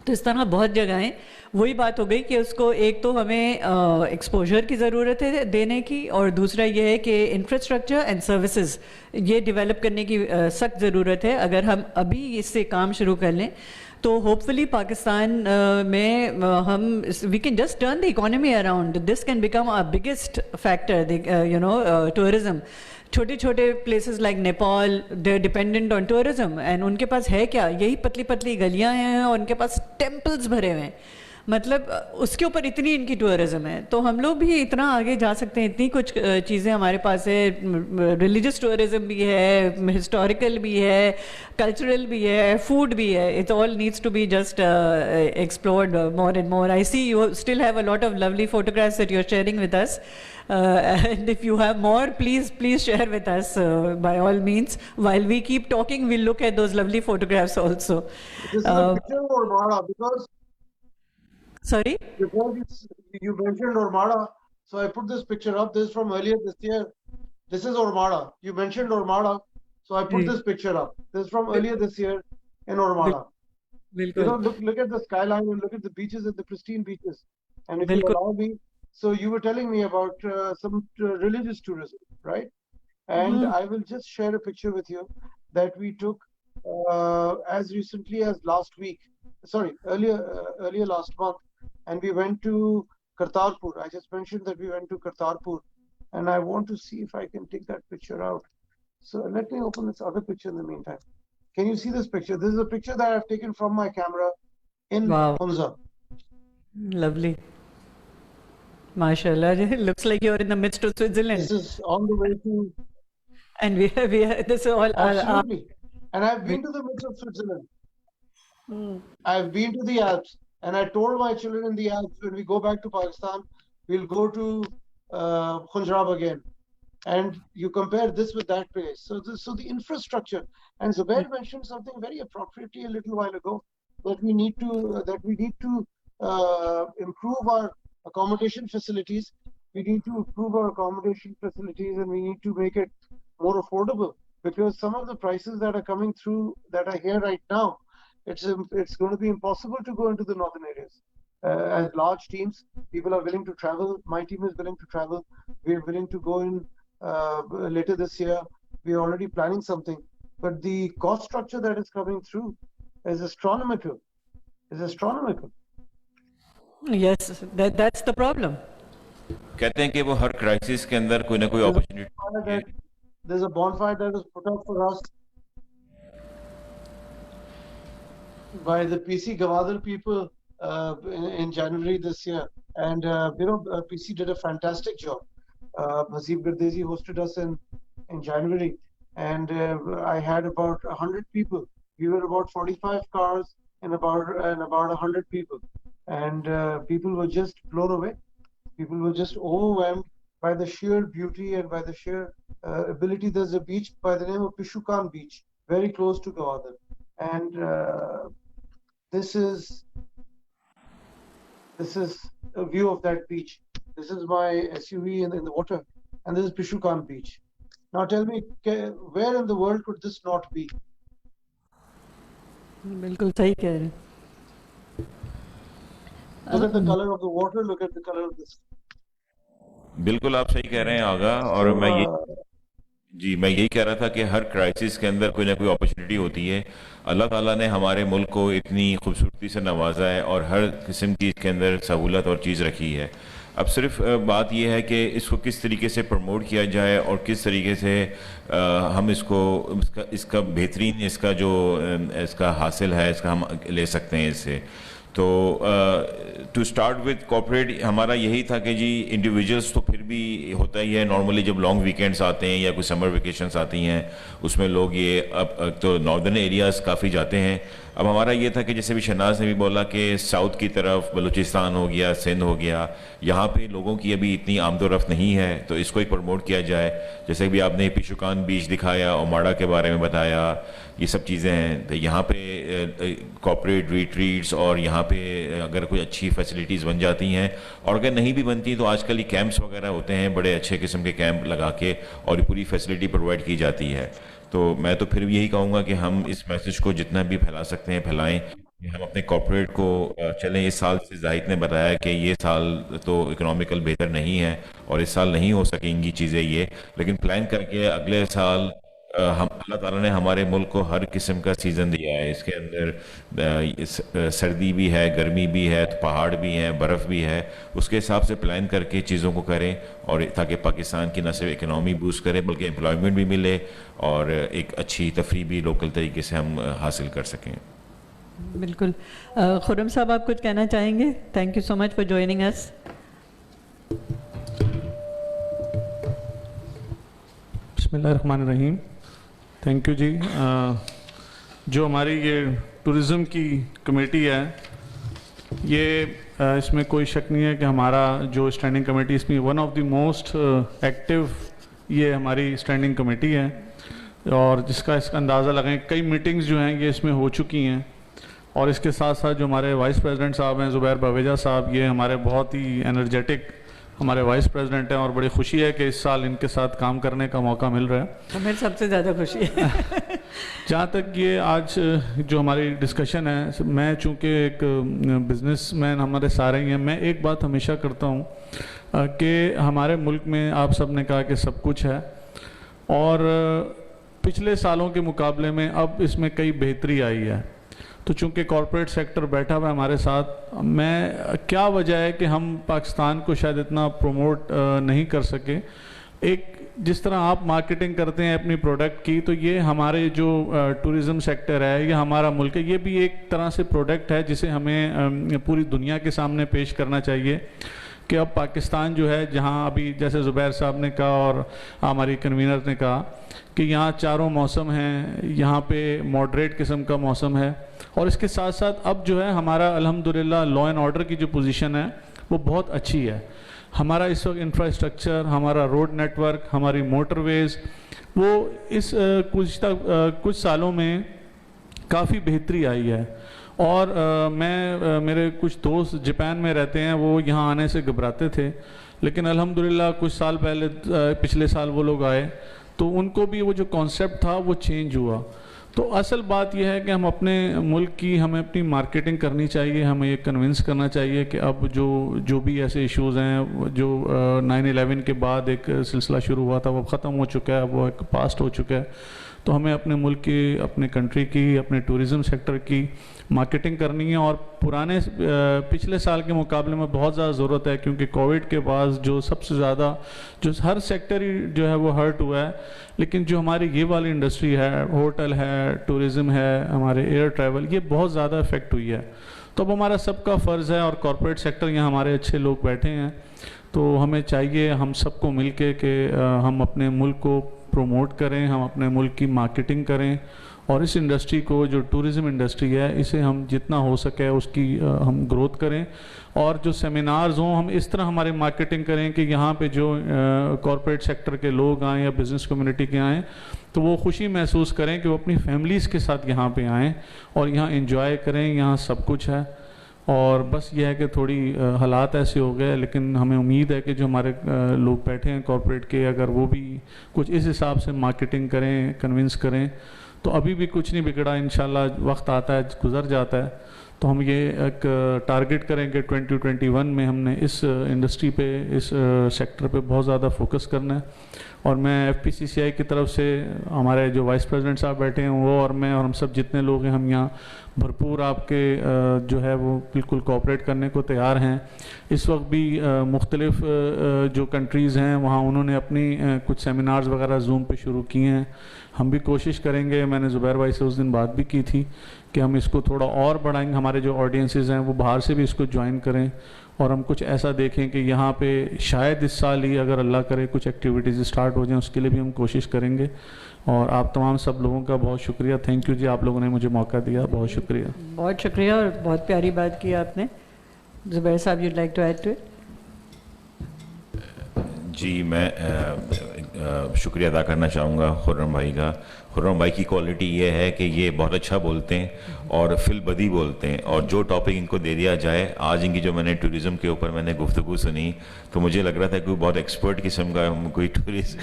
तो इस तरह बहुत जगह हैं. वही बात हो गई कि उसको एक तो हमें एक्सपोजर की ज़रूरत है देने की, और दूसरा ये है कि इंफ्रास्ट्रक्चर एंड सर्विसेज ये डेवलप करने की सख्त ज़रूरत है. अगर हम अभी इससे काम शुरू कर लें तो होपफुली पाकिस्तान में हम we can just turn the economy around. This can become our biggest factor, tourism. छोटे छोटे places like Nepal, they are dependent on tourism, and उनके पास है क्या, यही पतली पतली गलियां हैं और उनके पास टेम्पल्स भरे हुए हैं. मतलब उसके ऊपर इतनी इनकी टूरिज्म है. तो हम लोग भी इतना आगे जा सकते हैं. इतनी कुछ चीज़ें हमारे पास है. रिलीजियस टूरिज्म भी है, हिस्टोरिकल भी है, कल्चरल भी है, फूड भी है. It all needs to be just explored more and more. I see you still have a lot of lovely photographs that you're sharing with us. And if you have more, please share with us by all means. While we keep talking, we'll look at those lovely photographs also. This is a picture of Ormara, because sorry? Because you mentioned Ormara, so I put this picture up. This is from earlier this year. This is Ormara. You mentioned Ormara, so I put this picture up. This is from earlier this year in Ormara. Look at the skyline and look at the beaches and the pristine beaches. And if you allow me, so you were telling me about some religious tourism, right? And I will just share a picture with you that we took as recently as earlier last month, and we went to Kartarpur. I just mentioned that we went to Kartarpur, and I want to see if I can take that picture out. So let me open this other picture in the meantime. Can you see this picture? This is a picture that I've taken from my camera in Wow. Hunza. Lovely. MashaAllah. It looks like you're in the midst of Switzerland. This is on the way to, And this is all absolutely. And I've been to the midst of Switzerland. I've been to the Alps, and I told my children in the Alps, when we go back to Pakistan, we'll go to Khunjrab again. And you compare this with that place. So the infrastructure, and Zubair mentioned something very appropriately a little while ago, that we need to improve our accommodation facilities. We need to improve our accommodation facilities, and we need to make it more affordable, because some of the prices that are coming through, that are here right now, it's going to be impossible to go into the northern areas. As large teams, people are willing to travel. My team is willing to travel. We're willing to go in later this year. We're already planning something. But the cost structure that is coming through is astronomical. Yes, that's the problem. कहते हैं कि वो हर crisis के अंदर कोई ना कोई opportunity. There's a bonfire that was put up for us by the PC Gawadar people in January this year, and PC did a fantastic job. Hasib Gardezi hosted us in January, and I had about 100 people. We were about 45 cars and about 100 people, and people were just blown away. People were just overwhelmed by the sheer beauty and by the sheer ability. There's a beach by the name of Pishukan Beach, very close to Gawadar, and this is a view of that beach. This is my SUV in the water, and this is Pishukan Beach. Now tell me, where in the world could this not be? बिल्कुल सही कह रहे हैं. Look at the color of the water, look at the color of this. बिल्कुल आप सही कह रहे हैं आगा. और मैं यही कह रहा था कि हर क्राइसिस के अंदर कोई ना कोई अपॉर्चुनिटी होती है. अल्लाह ताला ने हमारे मुल्क को इतनी खूबसूरती से नवाजा है और हर किस्म की इसके अंदर सहूलत और चीज़ रखी है. अब सिर्फ बात यह है कि इसको किस तरीके से प्रमोट किया जाए और किस तरीके से हम इसका बेहतरीन इसका हासिल है, इसका हम ले सकते हैं इससे. तो टू स्टार्ट विद कॉर्पोरेट हमारा यही था कि जी इंडिविजुअल्स तो फिर भी होता ही है. नॉर्मली जब लॉन्ग वीकेंड्स आते हैं या कोई समर वेकेशंस आती हैं उसमें लोग ये अब तो नॉर्दर्न एरियाज़ काफ़ी जाते हैं. अब हमारा ये था कि जैसे भी शहनाज ने भी बोला कि साउथ की तरफ बलूचिस्तान हो गया, सिंध हो गया, यहाँ पे लोगों की अभी इतनी आमदोरफ्त नहीं है, तो इसको ही प्रमोट किया जाए. जैसे भी आपने पिशुकान बीच दिखाया, ओमाड़ा के बारे में बताया, ये सब चीज़ें हैं. तो यहाँ पे कॉर्पोरेट रिट्रीट्स और यहाँ पे अगर कोई अच्छी फैसिलिटीज़ बन जाती हैं, और अगर नहीं भी बनती तो आजकल ये कैंप्स वगैरह होते हैं, बड़े अच्छे किस्म के कैंप लगा के और पूरी फैसिलिटी प्रोवाइड की जाती है. तो मैं तो फिर भी यही कहूँगा कि हम इस मैसेज को जितना भी फैला सकते हैं फैलाएं कि हम अपने कॉर्पोरेट को चलें. इस साल से जाहिद ने बताया कि ये साल तो इकोनॉमिकल बेहतर नहीं है और इस साल नहीं हो सकेंगी चीज़ें ये, लेकिन प्लान करके अगले साल हम अल्लाह ताला ने हमारे मुल्क को हर किस्म का सीज़न दिया है. इसके अंदर सर्दी भी है, गर्मी भी है, तो पहाड़ भी हैं, बर्फ़ भी है. उसके हिसाब से प्लान करके चीज़ों को करें और ताकि पाकिस्तान की न सिर्फ इकनॉमी बूस्ट करे बल्कि एम्प्लॉयमेंट भी मिले और एक अच्छी तफरीह भी लोकल तरीके से हम हासिल कर सकें. बिल्कुल. खुर्रम साहब, आप कुछ कहना चाहेंगे? Thank you so much for joining us. बिस्मिल्लाहिर्रहमानिर्रहीम. थैंक यू जी. जो हमारी ये टूरिज़म की कमेटी है, ये इसमें कोई शक नहीं है कि हमारा जो स्टैंडिंग कमेटी इसमें one of the most active ये हमारी स्टैंडिंग कमेटी है, और जिसका इसका अंदाज़ा लगाएं कई मीटिंग्स जो हैं ये इसमें हो चुकी हैं. और इसके साथ साथ जो हमारे वाइस प्रेसिडेंट साहब हैं ज़ुबैर बवेजा साहब, ये हमारे बहुत ही एनर्जेटिक हमारे वाइस प्रेसिडेंट हैं और बड़ी खुशी है कि इस साल इनके साथ काम करने का मौका मिल रहा है. हमें सबसे ज़्यादा खुशी है. जहाँ तक ये आज जो हमारी डिस्कशन है, मैं चूँकि एक बिजनेसमैन हमारे सारे ही हैं, मैं एक बात हमेशा करता हूँ कि हमारे मुल्क में आप सब ने कहा कि सब कुछ है और पिछले सालों के मुकाबले में अब इसमें कई बेहतरी आई है. तो चूँकि कॉरपोरेट सेक्टर बैठा हुआ है हमारे साथ, मैं क्या वजह है कि हम पाकिस्तान को शायद इतना प्रमोट नहीं कर सके. एक جس طرح آپ مارکیٹنگ کرتے ہیں اپنی پروڈکٹ کی, تو یہ ہمارے جو ٹورزم سیکٹر ہے, یہ ہمارا ملک ہے, یہ بھی ایک طرح سے پروڈکٹ ہے جسے ہمیں پوری دنیا کے سامنے پیش کرنا چاہیے کہ اب پاکستان جو ہے, جہاں ابھی جیسے زبیر صاحب نے کہا اور ہماری کنوینر نے کہا کہ یہاں چاروں موسم ہیں, یہاں پہ ماڈریٹ قسم کا موسم ہے, اور اس کے ساتھ ساتھ اب جو ہے ہمارا الحمدللہ لا اینڈ آرڈر کی جو پوزیشن ہے وہ بہت اچھی ہے. ہمارا اس وقت انفراسٹرکچر, ہمارا روڈ نیٹ ورک, ہماری موٹر ویز, وہ اس گزشتہ کچھ سالوں میں کافی بہتری آئی ہے. اور میرے کچھ دوست جاپان میں رہتے ہیں, وہ یہاں آنے سے گھبراتے تھے, لیکن الحمدللہ کچھ سال پہلے پچھلے سال وہ لوگ آئے تو ان کو بھی وہ جو کانسیپٹ تھا وہ چینج ہوا. تو اصل بات یہ ہے کہ ہم اپنے ملک کی, ہمیں اپنی مارکیٹنگ کرنی چاہیے, ہمیں یہ کنونس کرنا چاہیے کہ اب جو بھی ایسے ایشوز ہیں جو 9/11 کے بعد ایک سلسلہ شروع ہوا تھا وہ ختم ہو چکا ہے, وہ ایک پاسٹ ہو چکا ہے. تو ہمیں اپنے ملک کی, اپنے کنٹری کی, اپنے ٹورزم سیکٹر کی مارکیٹنگ کرنی ہے, اور پچھلے سال کے مقابلے میں بہت زیادہ ضرورت ہے, کیونکہ کووڈ کے بعد جو سب سے زیادہ جو ہر سیکٹر ہی جو ہے وہ ہرٹ ہوا ہے, لیکن جو ہماری یہ والی انڈسٹری ہے, ہوٹل ہے, ٹورزم ہے, ہمارے ایئر ٹریول, یہ بہت زیادہ افیکٹ ہوئی ہے. تو اب ہمارا سب کا فرض ہے, اور کارپوریٹ سیکٹر یہاں ہمارے اچھے لوگ بیٹھے ہیں, تو ہمیں چاہیے ہم سب کو مل کے کہ ہم اپنے ملک کو پروموٹ کریں, ہم اپنے ملک کی مارکیٹنگ کریں, اور اس انڈسٹری کو, جو ٹورزم انڈسٹری ہے, اسے ہم جتنا ہو سکے اس کی ہم گروتھ کریں. اور جو سیمینارز ہوں ہم اس طرح ہماری مارکیٹنگ کریں کہ یہاں پہ جو کارپوریٹ سیکٹر کے لوگ آئیں یا بزنس کمیونٹی کے آئیں تو وہ خوشی محسوس کریں کہ وہ اپنی فیملیز کے ساتھ یہاں پہ آئیں اور یہاں انجوائے کریں, یہاں سب کچھ ہے. اور بس یہ ہے کہ تھوڑی حالات ایسے ہو گئے, لیکن ہمیں امید ہے کہ جو ہمارے لوگ بیٹھے ہیں کارپوریٹ کے, اگر وہ بھی کچھ اس حساب سے مارکیٹنگ کریں, کنونس کریں, تو ابھی بھی کچھ نہیں بگڑا. انشاءاللہ وقت آتا ہے, گزر جاتا ہے, تو ہم یہ ایک ٹارگٹ کریں کہ 2021 میں ہم نے اس انڈسٹری پہ, اس سیکٹر پہ بہت زیادہ فوکس کرنا ہے. اور میں FPCCI کی طرف سے, ہمارے جو وائس پریزیڈنٹ صاحب بیٹھے ہیں وہ اور میں اور ہم سب جتنے لوگ ہیں, ہم یہاں بھرپور آپ کے جو ہے وہ بالکل کوآپریٹ کرنے کو تیار ہیں. اس وقت بھی مختلف جو کنٹریز ہیں وہاں انہوں نے اپنی کچھ سیمینارز وغیرہ زوم پہ شروع کیے ہیں. ہم بھی کوشش کریں گے, میں نے زبیر بھائی سے اس دن بات بھی کی تھی کہ ہم اس کو تھوڑا اور بڑھائیں گے, ہمارے جو آڈینسز ہیں وہ باہر سے بھی اس کو جوائن کریں, اور ہم کچھ ایسا دیکھیں کہ یہاں پہ شاید اس سال ہی اگر اللہ کرے کچھ ایکٹیویٹیز اسٹارٹ ہو جائیں, اس کے لیے بھی ہم کوشش کریں گے. اور آپ تمام سب لوگوں کا بہت شکریہ. تھینک یو جی, آپ لوگوں نے مجھے موقع دیا, بہت شکریہ. بہت شکریہ, اور بہت پیاری بات کی آپ نے. Zubair sahab, you'd like to add to it? جی, میں شکریہ ادا کرنا چاہوں گا خرم بھائی کا. خرم بھائی کی کوالٹی یہ ہے کہ یہ بہت اچھا بولتے ہیں اور فل بدی بولتے ہیں, اور جو ٹاپک ان کو دے دیا جائے, آج ان کی جو میں نے ٹورزم کے اوپر میں نے گفتگو سنی تو مجھے لگ رہا تھا کہ بہت ایکسپرٹ قسم کا کوئی ٹورسٹ,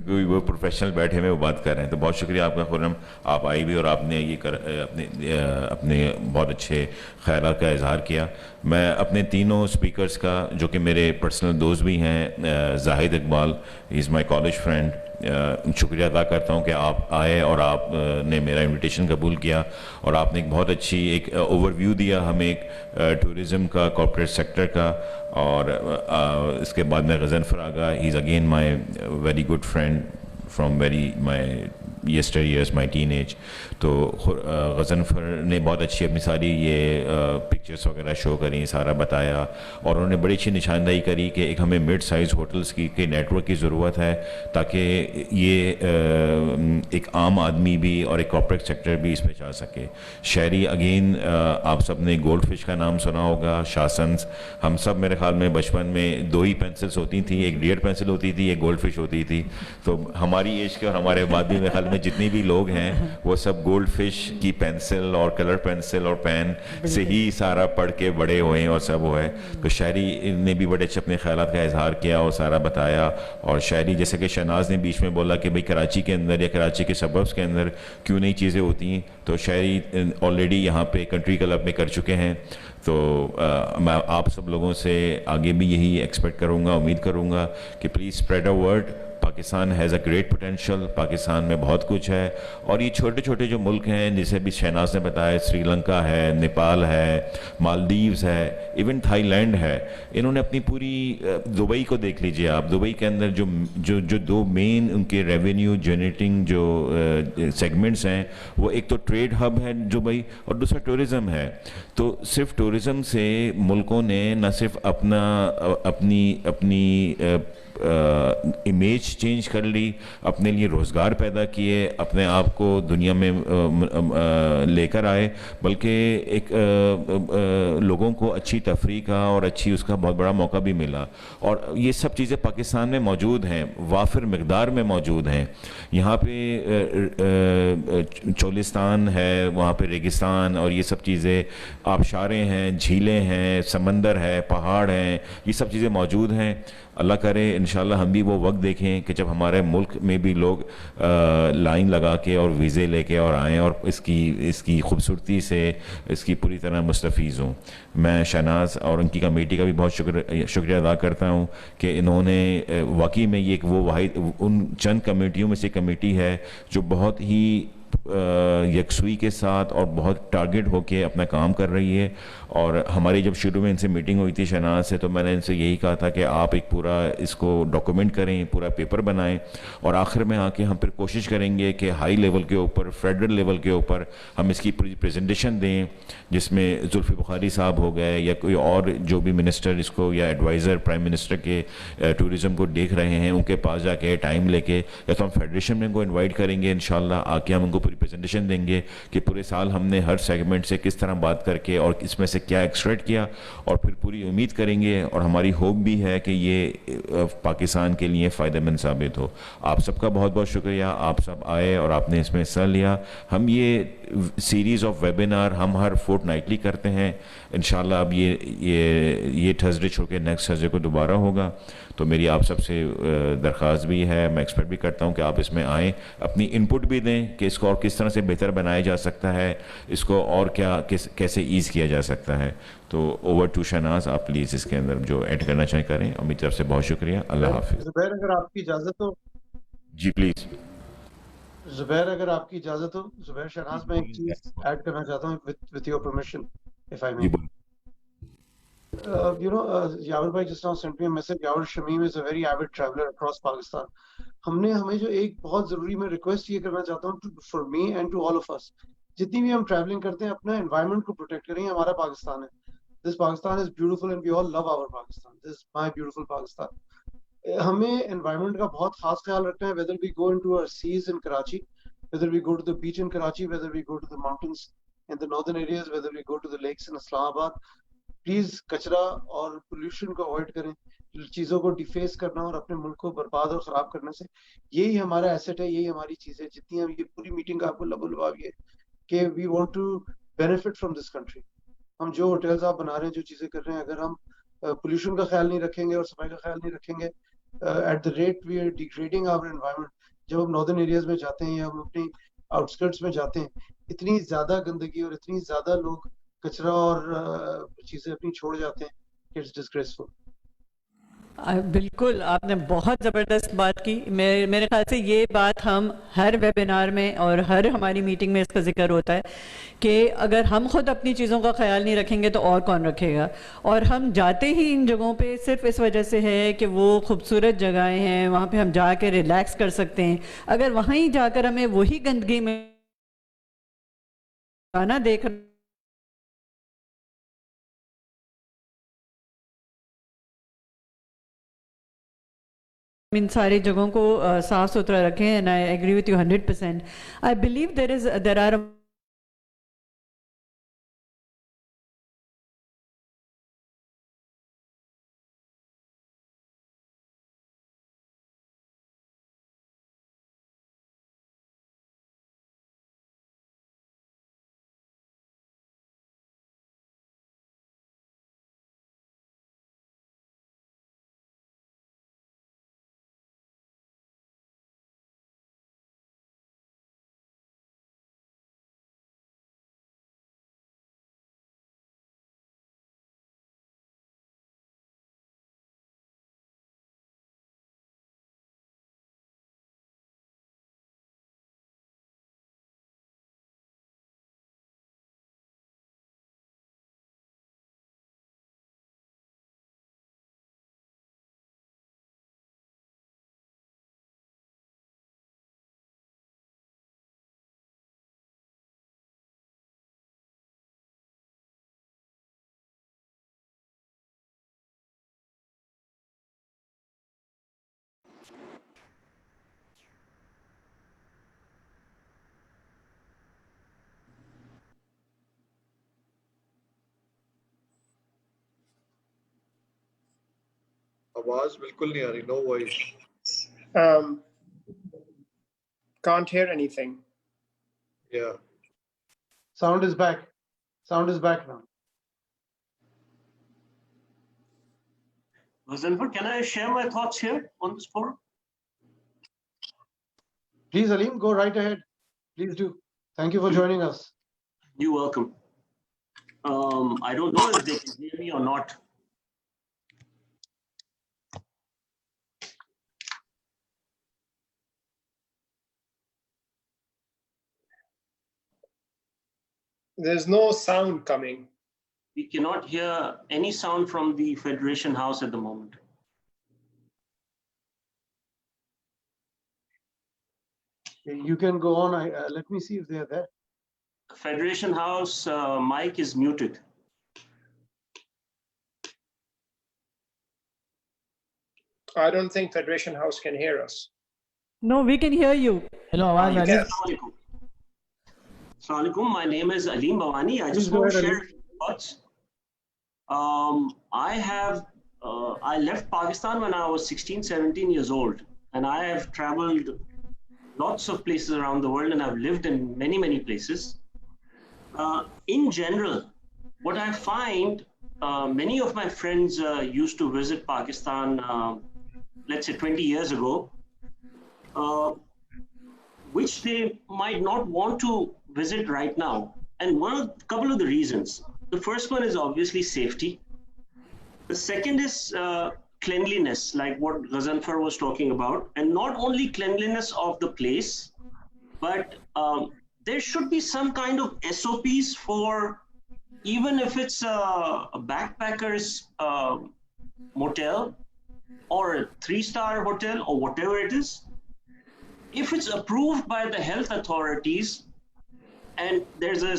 کوئی وہ پروفیشنل بیٹھے ہوئے وہ بات کر رہے ہیں. تو بہت شکریہ آپ کا خرم, آپ آئی بھی اور آپ نے یہ اپنے بہت اچھے خیالات کا اظہار کیا. میں اپنے تینوں اسپیکرز کا, جو کہ میرے پرسنل دوست بھی ہیں, زاہد اقبال, ہی از مائی کالج فرینڈ, شکریہ ادا کرتا ہوں کہ آپ آئے اور آپ نے میرا انویٹیشن قبول کیا, اور آپ نے ایک بہت اچھی ایک اوور ویو دیا ہمیں ایک ٹورزم کا, کارپوریٹ سیکٹر کا. اور اس کے بعد میں Ghazanfar Agha, he is again my very good friend from my yesteryears, my teenage. تو غضنفر نے بہت اچھی اپنی ساری یہ پکچرس وغیرہ شو کریں, سارا بتایا, اور انہوں نے بڑی اچھی نشاندہی کری کہ ایک ہمیں مڈ سائز ہوٹلس کی نیٹ ورک کی ضرورت ہے, تاکہ یہ ایک عام آدمی بھی اور ایک کارپوریٹ سیکٹر بھی اس پہ چاہ سکے. شہری, اگین آپ سب نے گولڈ فش کا نام سنا ہوگا, شاسنس. ہم سب میرے خیال میں بچپن میں 2 ہی پینسلس ہوتی تھیں, ایک ڈیئر پینسل ہوتی تھی, ایک گولڈ فش ہوتی تھی. تو ہماری ایج کے اور ہمارے بعد بھی میرے خیال میں جتنی بھی لوگ ہیں وہ سب گولڈ فش کی پینسل اور کلر پینسل اور پین سے ہی سارا پڑھ کے بڑے ہوئے ہیں اور سب وہ ہے. تو شہری نے بھی بڑے اچھے اپنے خیالات کا اظہار کیا اور سارا بتایا. اور شہری, جیسے کہ شہناز نے بیچ میں بولا کہ بھئی کراچی کے اندر یا کراچی کے سبربس کے اندر کیوں نہیں چیزیں ہوتی ہیں, تو شہری آلریڈی یہاں پہ کنٹری کلب میں کر چکے ہیں. تو میں آپ سب لوگوں سے آگے بھی یہی ایکسپیکٹ کروں گا, امید کروں گا کہ please spread a word. Pakistan has a great potential, Pakistan میں بہت کچھ ہے, اور یہ چھوٹے چھوٹے جو ملک ہیں جسے بھی شہناز نے بتایا, سری لنکا ہے, نیپال ہے, مالدیوز ہے, ایون تھائی لینڈ ہے, انہوں نے اپنی پوری دبئی کو دیکھ لیجئے آپ, دبئی کے اندر جو دو مین ان کے ریونیو جنریٹنگ جو سیگمنٹس ہیں, وہ ایک تو ٹریڈ ہب ہے دبئی, اور دوسرا ٹورزم ہے. تو صرف ٹورزم سے ملکوں نے نہ صرف اپنی امیج چینج کر لی, اپنے لیے روزگار پیدا کیے, اپنے آپ کو دنیا میں لے کر آئے, بلکہ ایک لوگوں کو اچھی تفریح کا اور اچھی اس کا بہت بڑا موقع بھی ملا. اور یہ سب چیزیں پاکستان میں موجود ہیں, وافر مقدار میں موجود ہیں. یہاں پہ چولستان ہے, وہاں پہ ریگستان اور یہ سب چیزیں, آبشاریں ہیں, جھیلیں ہیں, سمندر ہے, پہاڑ ہیں, یہ سب چیزیں موجود ہیں. اللہ کرے انشاءاللہ ہم بھی وہ وقت دیکھیں کہ جب ہمارے ملک میں بھی لوگ لائن لگا کے اور ویزے لے کے اور آئیں اور اس کی خوبصورتی سے اس کی پوری طرح مستفیض ہوں. میں شہناز اور ان کی کمیٹی کا بھی بہت شکریہ ادا کرتا ہوں کہ انہوں نے واقعی میں یہ ایک وہ واحد ان چند کمیٹیوں میں سے کمیٹی ہے جو بہت ہی یکسوئی کے ساتھ اور بہت ٹارگٹ ہو کے اپنا کام کر رہی ہے. اور ہماری جب شروع میں ان سے میٹنگ ہوئی تھی شہناز سے, تو میں نے ان سے یہی کہا تھا کہ آپ ایک پورا اس کو ڈاکومنٹ کریں, پورا پیپر بنائیں, اور آخر میں آ کے ہم پھر کوشش کریں گے کہ ہائی لیول کے اوپر, فیڈرل لیول کے اوپر ہم اس کی پوری پریزنٹیشن دیں, جس میں زلفی بخاری صاحب ہو گئے یا کوئی اور جو بھی منسٹر اس کو یا ایڈوائزر پرائم منسٹر کے ٹورزم کو دیکھ رہے ہیں, ان کے پاس جا کے ٹائم لے کے, یا تو ہم فیڈریشن میں ان کو انوائٹ کریں گے انشاءاللہ, آ کے ہم ان کو پوری پریزنٹیشن دیں گے کہ پورے سال ہم نے ہر سیگمنٹ سے کس طرح بات کر کے اور اس میں سے کیا ایکسٹریکٹ کیا, اور پھر پوری امید کریں گے اور ہماری ہوپ بھی ہے کہ یہ پاکستان کے لیے فائدہ مند ثابت ہو. آپ سب کا بہت بہت شکریہ, آپ سب آئے اور آپ نے اس میں حصہ لیا. ہم یہ سیریز آف ویبینار ہم ہر فورٹ نائٹلی کرتے ہیں انشاءاللہ. اب یہ تھرسڈے چھوڑ کے نیکسٹ تھرسڈے کو دوبارہ ہوگا. تو میری آپ سب سے درخواست بھی ہے, میں ایکسپیکٹ بھی کرتا ہوں کہ آپ اس میں آئیں, اپنی انپٹ بھی دیں کہ اس کو اور کس طرح سے بہتر بنایا جا سکتا ہے, اس کو اور کیسے ایز کیا جا سکتا ہے. تو اوور ٹو شہناز, آپ پلیز اس کے اندر جو ایڈ کرنا چاہیں کریں, اور میری طرف سے بہت شکریہ. اللہ حافظ. زبیر اگر آپ کی اجازت ہو, جی پلیز. زبیر اگر آپ کی اجازت ہو, زبیر شہناز, میں ایک چیز ایڈ کرنا چاہتا ہوں with your permission, if I may. جی بولیں. Yawar bhai just now sent me a message. Yawar Shamim is a very avid traveler across Pakistan. ہمیں جو ایک بہت ضروری میں ریکویسٹ یہ کرنا چاہتا ہوں for me and to all of us, جتنی بھی ہم ٹریولنگ کرتے ہیں اپنا انوائرمنٹ کو پروٹیکٹ کریں. ہمارا پاکستان ہے, this Pakistan is beautiful and we all love our Pakistan, this is my beautiful Pakistan. ہمیں انوائرمنٹ کا بہت خاص خیال رکھنا ہے, whether we go into overseas in Karachi, whether we go to the beach in Karachi, whether we go to the mountains in the northern areas, whether we go to the lakes in Islamabad, please کچرا اور pollution کو avoid کریں. چیزوں کو ڈیفیس کرنا اور اپنے ملک کو برباد اور خراب کرنے سے, یہی ہمارا ایسٹ ہے, یہی ہماری چیز ہے. جتنی ہم یہ پوری میٹنگ آپ کو لبا یہ کہ we want to benefit from this country. ہم جو ہوٹلز آپ بنا رہے ہیں, جو چیزیں کر رہے ہیں, اگر ہم پولیوشن کا خیال نہیں رکھیں گے اور صفائی کا خیال نہیں رکھیں گے, at the rate we are degrading our environment. جب ہم ناردرن ایریاز میں جاتے ہیں یا ہم اپنی آؤٹسکرٹس میں جاتے ہیں, اتنی زیادہ گندگی اور اتنی زیادہ لوگ کچرا اور چیزیں اپنی چھوڑ جاتے ہیں کہ اٹس ڈسگریسفل. بالکل, آپ نے بہت زبردست بات کی. میرے خیال سے یہ بات ہم ہر ویبینار میں اور ہر ہماری میٹنگ میں اس کا ذکر ہوتا ہے کہ اگر ہم خود اپنی چیزوں کا خیال نہیں رکھیں گے تو اور کون رکھے گا. اور ہم جاتے ہی ان جگہوں پہ صرف اس وجہ سے ہے کہ وہ خوبصورت جگہیں ہیں, وہاں پہ ہم جا کے ریلیکس کر سکتے ہیں. اگر وہیں جا کر ہمیں وہی گندگی میں گانا دیکھ ان ساری جگہوں کو صاف ستھرا رکھیں, and I agree with you 100%. I believe there are आवाज बिल्कुल नहीं आ रही, no voice. Can't hear anything. Yeah. Sound is back. Sound is back now. Ghazanfar, can I share my thoughts here on this forum? Please, Aleem, go right ahead. Please do. Thank you for joining us. You're welcome. I don't know if they can hear me or not. There's no sound coming. We cannot hear any sound from the Federation House at the moment. You can go on. Let me see if they are there. Federation House mic is muted. I don't think Federation House can hear us. No, we can hear you. Hello, आवाज आ रही है? Assalamu alaikum. My name is Aleem Bawani. I just Please go want to ahead, share a few thoughts. I left Pakistan when I was 16, 17 years old, and I have traveled lots of places around the world, and I've lived in many, many places. In general, what I find, many of my friends used to visit Pakistan, let's say 20 years ago, which they might not want to visit right now. And couple of the reasons. The first one is obviously safety. The second is cleanliness, like what Ghazanfar was talking about. And not only cleanliness of the place, but there should be some kind of SOPs for, even if it's a backpackers motel or a 3-star hotel or whatever it is, if it's approved by the health authorities, and there's a,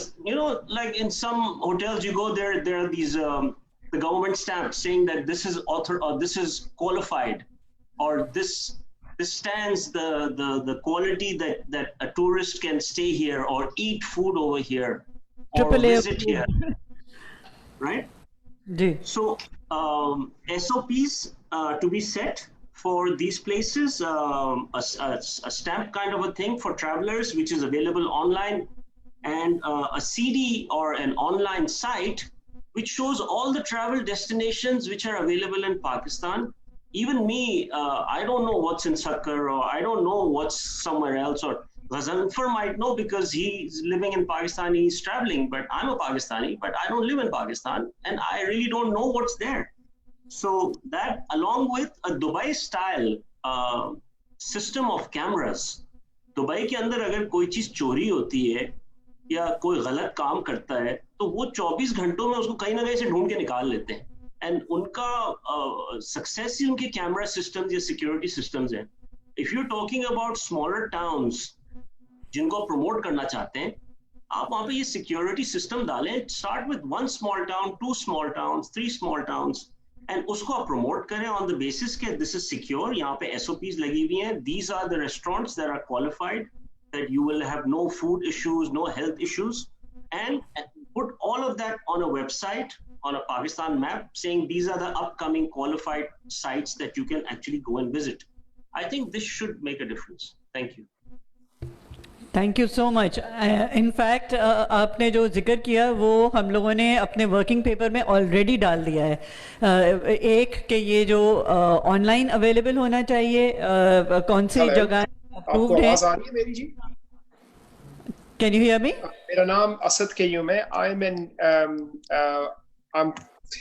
like in some hotels you go there are these, the government stamp saying that this is this is qualified, or this stands the quality that a tourist can stay here or eat food over here or AAA visit here, right? So SOPs to be set for these places, a stamp kind of a thing for travelers, which is available online, and a CD or an online site which shows all the travel destinations which are available in Pakistan. Even me, I don't know what's in Sakkar, or I don't know what's somewhere else, or Ghazanfar might know because he's living in Pakistan, he's traveling, but I'm a Pakistani, but I don't live in Pakistan, and I really don't know what's there. So that, along with a Dubai style system of cameras, Dubai के अंदर अगर कोई चीज चोरी होती है या कोई गलत काम करता है तो वो 24 घंटों में उसको कहीं ना कहीं से ढूंढ के निकाल लेते हैं. एंड उनका सक्सेस ही उनके कैमरा सिस्टम्स या सिक्योरिटी सिस्टम्स हैं. If you talking about smaller towns जिनको प्रमोट करना चाहते हैं, आप वहाँ पे ये सिक्योरिटी सिस्टम डालें. Start with 1 small town, 2 small towns, 3 small towns, and उसको आप प्रमोट करें ऑन द बेसिस के दिस इज सिक्योर. यहाँ पे SOPs लगी हुई हैं. These are the restaurants that are qualified, that you will have no food issues, no health issues, and put all of that on a website, on a Pakistan map, saying these are the upcoming qualified sites that you can actually go and visit. I think this should make a difference. Thank you. Thank you so much. In fact आपने जो जिक्र किया वो हम लोगों ने अपने working paper में ऑलरेडी डाल दिया है. एक कि ये जो ऑनलाइन अवेलेबल होना चाहिए, कौन सी जगह आपको आवाज आ रही है मेरी जी? Can you hear me? मेरा नाम असद कयूम है. I'm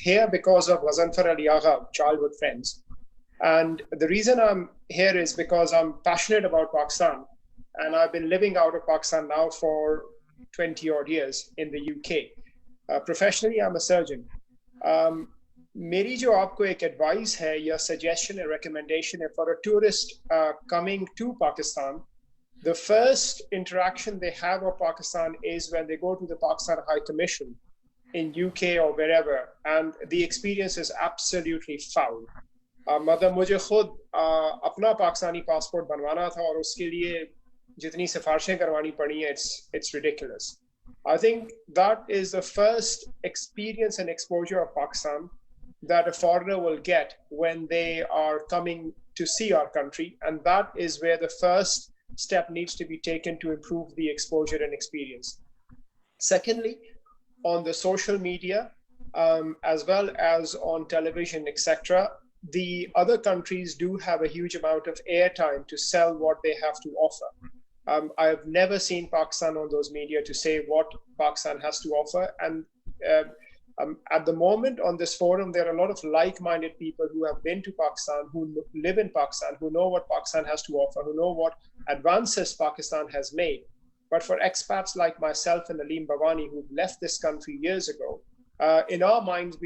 here because of Ghazanfar Ali Agha, childhood friends, and the reason I'm here is because I'm passionate about Pakistan, and I've been living out of Pakistan now for 20 odd years in the UK. Professionally, I'm a surgeon. मेरी जो आपको एक advice है या suggestion or recommendation है for a tourist coming to Pakistan, the first interaction they have of Pakistan is when they go to the Pakistan High Commission in UK or wherever, and the experience is absolutely foul. مطلب مجھے خود اپنا Pakistani passport بنوانا تھا اور اس کے لیے جتنی سفارشیں کروانی پڑی ہیں, it's ridiculous. I think that is the first experience and exposure of Pakistan that a foreigner will get when they are coming to see our country, and that is where the first step needs to be taken to improve the exposure and experience. Secondly, on the social media, as well as on television, etc., the other countries do have a huge amount of airtime to sell what they have to offer. I have never seen Pakistan on those media to say what Pakistan has to offer. And at the moment on this forum, there are a lot of like-minded people who have been to Pakistan, who live in Pakistan, who know what Pakistan has to offer, who know what advances Pakistan has made. But for expats like myself and Aleem Bhavani, who left this country years ago, in our minds,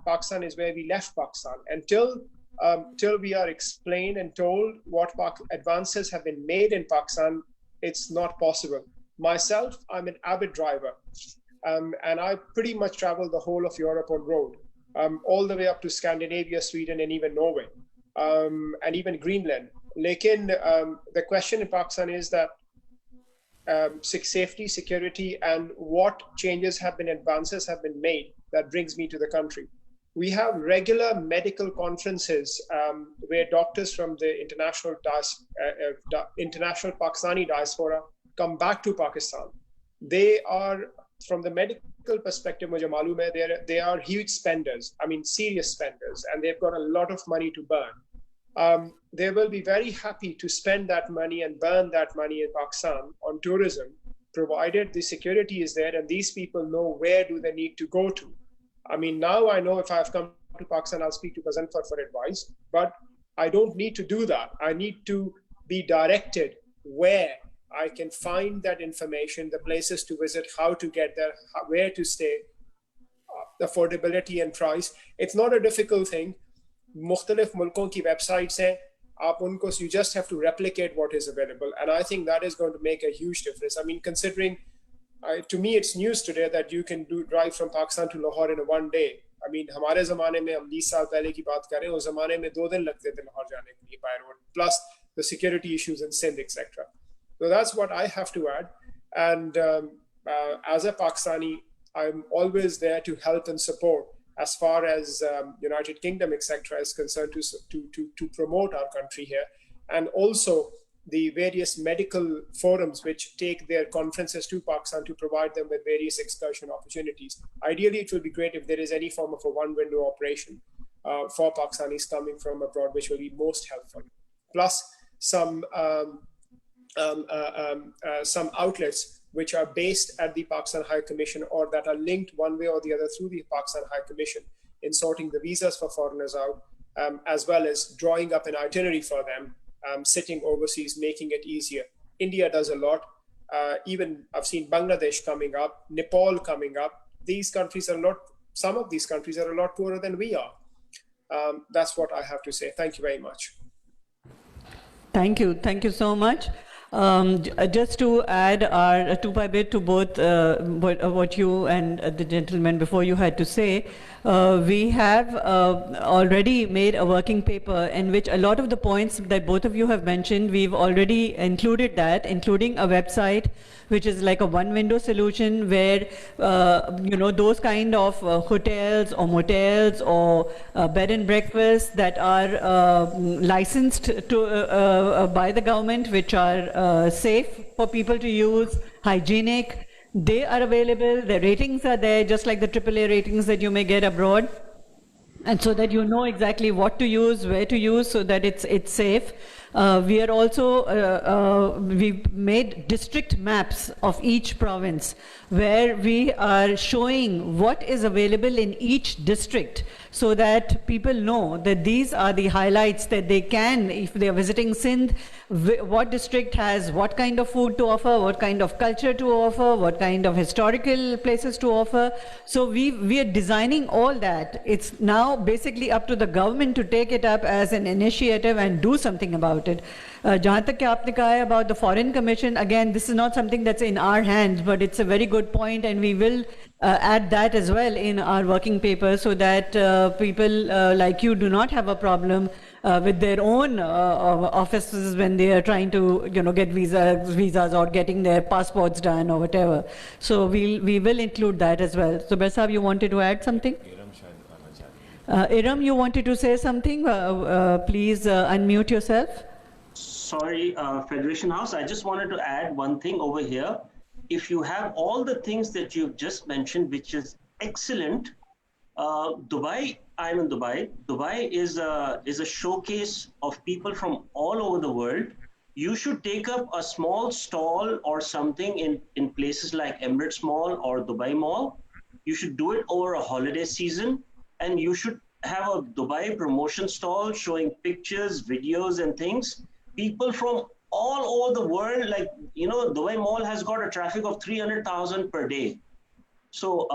Pakistan is where we left Pakistan. Until we are explained and told what advances have been made in Pakistan, it's not possible. Myself, I'm an avid driver, and I pretty much travel the whole of Europe on road, all the way up to Scandinavia, Sweden, and even Norway, and even Greenland. Lekin, the question in Pakistan is that safety, security, and what changes have been, advances have been made that brings me to the country. We have regular medical conferences where doctors from the international Pakistani diaspora come back to Pakistan. They are, from the medical perspective, mujhe maloom hai, they are huge spenders, I mean serious spenders, and they've got a lot of money to burn. They will be very happy to spend that money and burn that money in Pakistan on tourism, provided the security is there and these people know where do they need to go to. I mean, now I know if I've come to Pakistan, I'll speak to Ghazanfar for advice, but I don't need to do that. I need to be directed where I can find that information, the places to visit, how to get there, where to stay, affordability and price. It's not a difficult thing. Mukhtalif mulkon ki websites hain, you just have to replicate what is available, and I think that is going to make a huge difference. I mean, considering to me it's news today that you can drive from Pakistan to Lahore in one day. I mean, ہمارے زمانے میں ہم 20 سال پہلے کی بات کریں, اس زمانے میں 2 دن لگتے تھے لاہور جانے کے لیے by road, plus the security issues in Sindh, etc. So that's what I have to add. And as a Pakistani, I'm always there to help and support as far as United Kingdom, etc. is concerned, to promote our country here, and also the various medical forums which take their conferences to Pakistan to provide them with various excursion opportunities. Ideally, it will be great if there is any form of a one-window operation for Pakistanis coming from abroad, which will be most helpful. Plus some outlets which are based at the Pakistan High Commission, or that are linked one way or the other through the Pakistan High Commission in sorting the visas for foreigners out, as well as drawing up an itinerary for them, sitting overseas, making it easier. India does a lot. Even I've seen Bangladesh coming up, Nepal coming up. These countries are some of these countries are a lot poorer than we are. That's what I have to say. Thank you very much. Thank you so much. Just to add our 2 bit to both what you and the gentleman before you had to say, we have already made a working paper in which a lot of the points that both of you have mentioned, we've already included that, including a website which is like a one-window solution where, those kind of hotels or motels or bed and breakfasts that are licensed by the government, which are safe for people to use, hygienic, they are available, the ratings are there, just like the AAA ratings that you may get abroad. And so that you know exactly what to use, where to use, so that it's safe. We are also, we've made district maps of each province where we are showing what is available in each district, so that people know that these are the highlights that they can, if they are visiting Sindh, what district has what kind of food to offer, what kind of culture to offer, what kind of historical places to offer. So we are designing all that. It's now basically up to the government to take it up as an initiative and do something about about it. जहाँ तक कि आपने कहा है about the foreign commission, again this is not something that's in our hands, but it's a very good point, and we will add that as well in our working paper, so that people like you do not have a problem with their own offices when they are trying to get visas or getting their passports done or whatever. So we will include that as well. So Zubair Sahab, you wanted to add something? Iram, you wanted to say something? Please unmute yourself. Sorry, Federation House, I just wanted to add one thing over here. If you have all the things that you've just mentioned, which is excellent, Dubai, I'm in Dubai. Dubai is a showcase of people from all over the world. You should take up a small stall or something in places like Emirates Mall or Dubai Mall. You should do it over a holiday season, and you should have a Dubai promotion stall showing pictures, videos, and things. People from all over the world, like, Dubai Mall has got a traffic of 300,000 per day. So,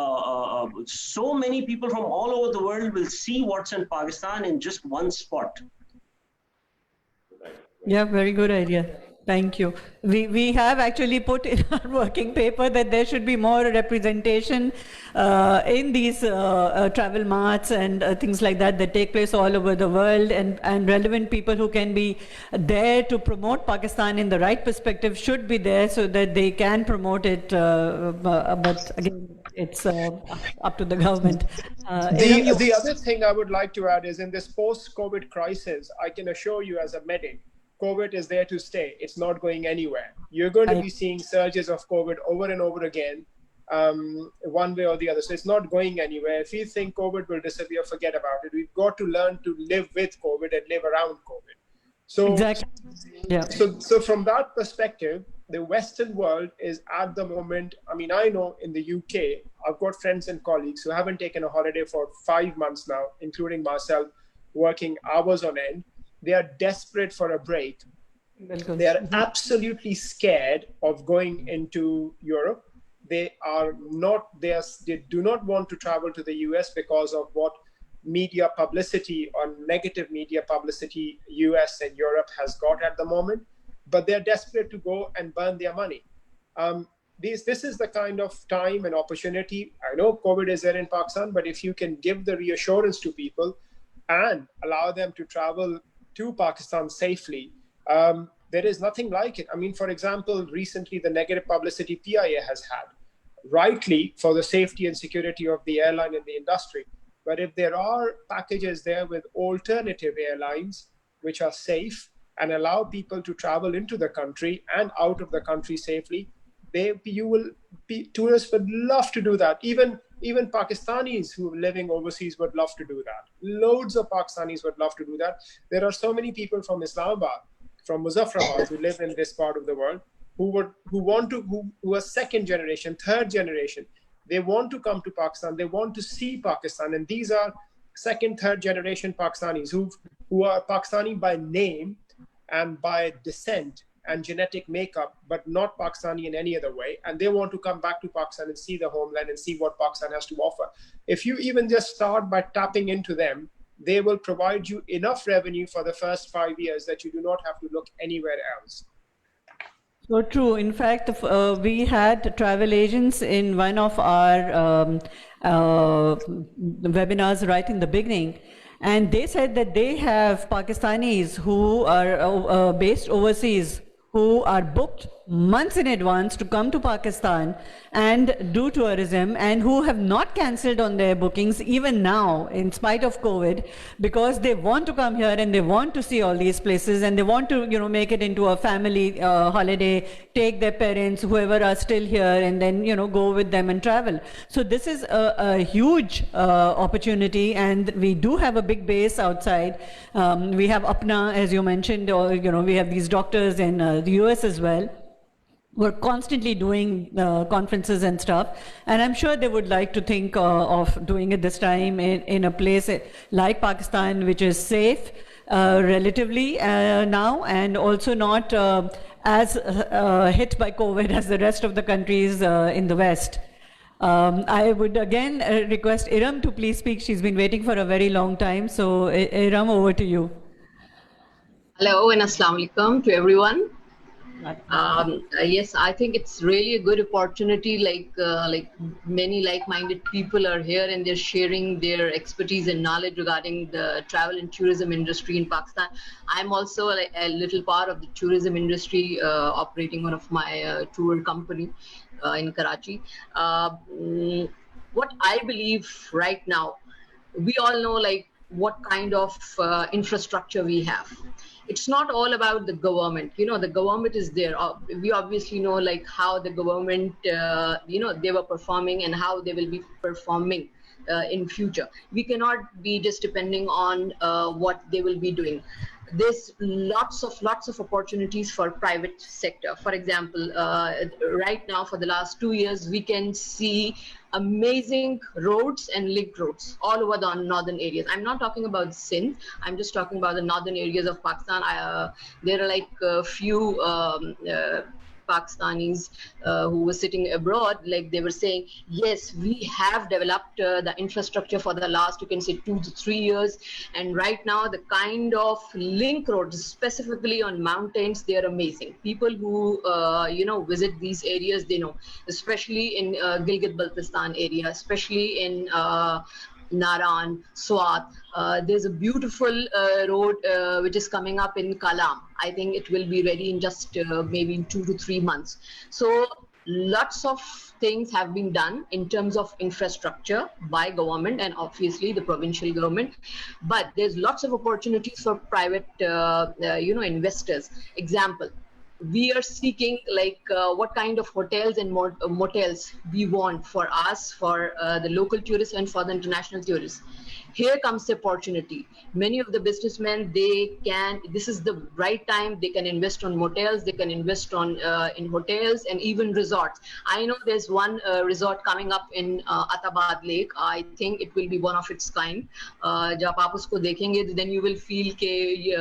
so many people from all over the world will see what's in Pakistan in just one spot. Yeah, very good idea. Thank you. We have actually put in our working paper that there should be more representation in these travel marts and things like that take place all over the world, and relevant people who can be there to promote Pakistan in the right perspective should be there so that they can promote it. But again, it's up to the government. The other thing I would like to add is, in this post-COVID crisis, I can assure you as a medic, COVID is there to stay. It's not going anywhere. You're going to be seeing surges of COVID over and over again, one way or the other. So it's not going anywhere. If you think COVID will disappear, forget about it. We've got to learn to live with COVID and live around COVID. So, exactly. Yeah. So from that perspective, the Western world is at the moment, I mean, I know in the UK, I've got friends and colleagues who haven't taken a holiday for 5 months now, including myself, working hours on end. They are desperate for a break. They are absolutely scared of going into Europe. They do not want to travel to the US because of what media publicity or negative media publicity US and Europe has got at the moment. But they're desperate to go and burn their money. This is the kind of time and opportunity. I know COVID is there in Pakistan, but if you can give the reassurance to people and allow them to travel to Pakistan safely, there is nothing like it. I mean, for example, recently the negative publicity PIA has had, rightly, for the safety and security of the airline and the industry. But if there are packages there with alternative airlines which are safe and allow people to travel into the country and out of the country safely, tourists would love to do that. Even Pakistanis who are living overseas would love to do that. Loads of Pakistanis would love to do that. There are so many people from Islamabad, from Muzaffarabad, who live in this part of the world, who are second generation, third generation. They want to come to Pakistan. They want to see Pakistan. And these are second, third generation Pakistanis who are Pakistani by name and by descent and genetic makeup, but not Pakistani in any other way. And they want to come back to Pakistan and see the homeland and see what Pakistan has to offer. If you even just start by tapping into them, they will provide you enough revenue for the first 5 years that you do not have to look anywhere else. So true. In fact, we had travel agents in one of our webinars right in the beginning. And they said that they have Pakistanis who are based overseas, who are booked months in advance to come to Pakistan and do tourism, and who have not cancelled on their bookings even now in spite of COVID, because they want to come here and they want to see all these places, and they want to make it into a family holiday, take their parents, whoever are still here, and then go with them and travel. So this is a huge opportunity, and we do have a big base outside. We have Apna, as you mentioned, or we have these doctors in the US as well. We're constantly doing conferences and stuff, and I'm sure they would like to think of doing it this time in a place like Pakistan, which is safe relatively now, and also not as hit by COVID as the rest of the countries in the West. I would again request Iram to please speak. She's been waiting for a very long time. So Iram, over to you. Hello and assalamu alaikum to everyone. Yes, I think it's really a good opportunity. Like many like-minded people are here and they're sharing their expertise and knowledge regarding the travel and tourism industry in Pakistan. I'm also a little part of the tourism industry, operating one of my tour company in Karachi. What I believe right now, we all know like what kind of infrastructure we have. It's not all about the government. You know, the government is there. We obviously know like how the government, they were performing and how they will be performing in future. We cannot be just depending on what they will be doing. There's lots of opportunities for private sector. For example, right now for the last 2 years, we can see amazing roads and link roads all over the northern areas. I'm not talking about Sindh. I'm just talking about the northern areas of Pakistan. There are like a few Pakistanis who were sitting abroad, like they were saying, yes, we have developed the infrastructure for the last, you can say, 2 to 3 years. And right now, the kind of link roads, specifically on mountains, they are amazing. People who, visit these areas, they know, especially in Gilgit-Baltistan area, especially in Naran, Swat. There's a beautiful road which is coming up in Kalam. I think it will be ready in just maybe in 2 to 3 months. So lots of things have been done in terms of infrastructure by government and obviously the provincial government. But there's lots of opportunities for private, investors. Example, we are seeking like what kind of hotels and motels we want for us, for the local tourists and for the international tourists. Here comes the opportunity. Many of the businessmen, this is the right time, they can invest on motels, they can invest on in hotels and even resorts. I know there's one resort coming up in Atabad Lake. I think it will be one of its kind. Jab aap usko dekhenge, then you will feel ke,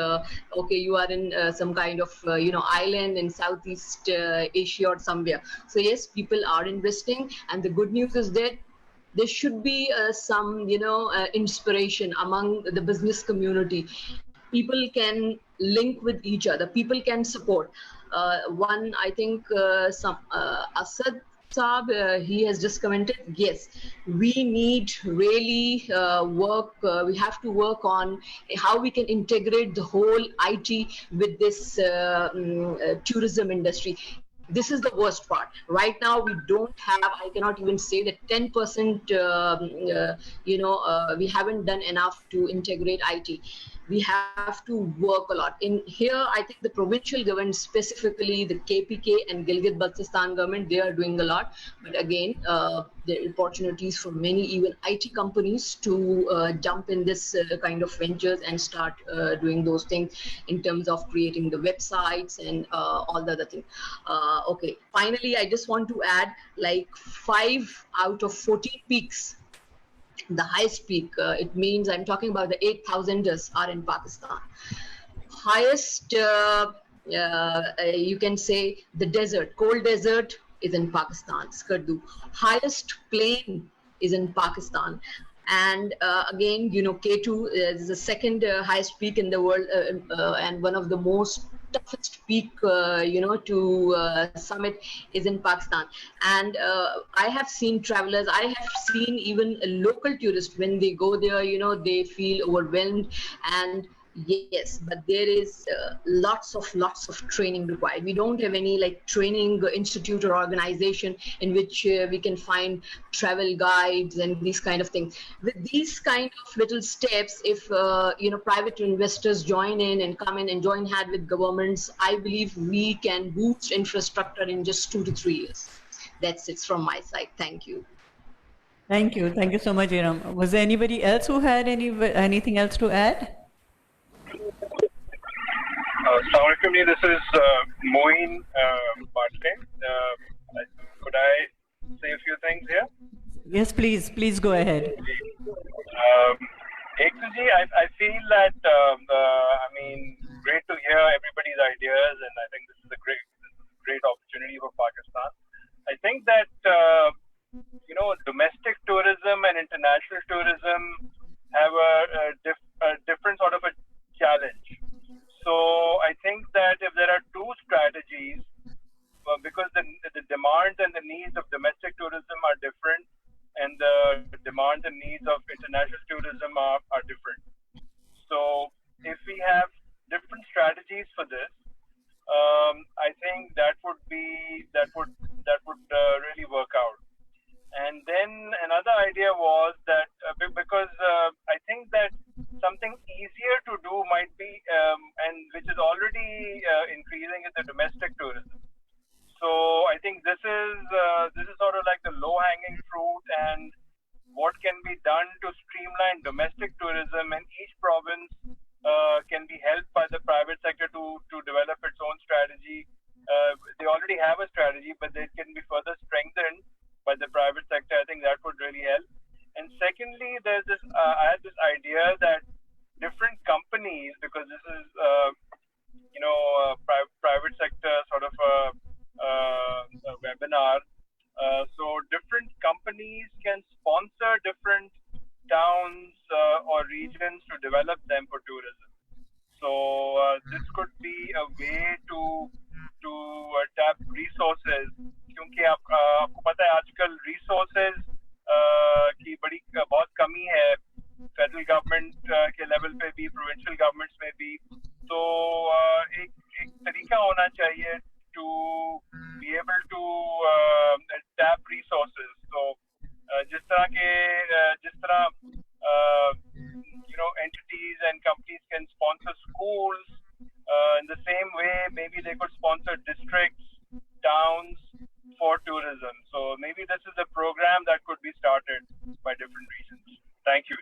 okay, you are in some kind of, island in Southeast Asia or somewhere. So yes, people are investing, and the good news is that there should be some, inspiration among the business community. People can link with each other. People can support. One, I think, Asad Saab, he has just commented, yes, we need really work. We have to work on how we can integrate the whole IT with this tourism industry. This is the worst part. Right now, we don't have, I cannot even say that 10%, we haven't done enough to integrate IT. We have to work a lot. In here, I think the provincial government, specifically the KPK and Gilgit-Baltistan government, they are doing a lot. But again, there are opportunities for many, even IT companies to jump in this kind of ventures and start doing those things in terms of creating the websites and all the other things. Okay, finally, I just want to add like 5 out of 14 peaks. The highest peak, it means I'm talking about the 8,000ers are in Pakistan. Highest, you can say the desert, cold desert is in Pakistan, Skardu. Highest plain is in Pakistan. And again, K2 is the second highest peak in the world and one of the most toughest peak, to summit is in Pakistan. And I have seen travelers, I have seen even local tourists, when they go there, they feel overwhelmed. And yes, but there is lots of training required. We don't have any like training institute or organization in which we can find travel guides and these kind of things. With these kind of little steps, if private investors join in and come in and join hand with governments, I believe we can boost infrastructure in just 2 to 3 years. That's it from my side. Thank you. Thank you so much, Iram. Was there anybody else who had anything else to add? Assalamu alaikum, this is Moin Bartle. Could I say a few things here? Yes, please go ahead. Ekta ji, I feel that, great to hear everybody's ideas, and I think this is a great opportunity for Pakistan. I think that, domestic tourism and international tourism have a different sort of a challenge. So are different. So if we have different strategies for this, I think that would really work out. And then another idea was that because I think that something easier to do might be, and which is already increasing, is the domestic tourism. So I think this is sort of like the low-hanging fruit, and what can be done to streamline domestic tourism, and each province can be helped by the private sector to develop its own strategy. They already have a strategy, but it can be further strengthened by the private sector. I think that would really help. And secondly, there's this. I had this idea that different companies, because this is private sector sort of a webinar. So different companies can sponsor different towns or regions to develop them for tourism. So this could be a way to tap resources. क्योंकि आपको पता है आजकल resources की बहुत कमी है, federal government के लेवल पे भी, प्रोविंशियल गवर्नमेंट्स में भी. तो एक तरीका होना चाहिए to be able to tap resources. So जिस तरह entities and companies can sponsor schools, in the same way maybe they could sponsor districts, towns for tourism. So maybe this is a program that could be started by different regions. Thank you.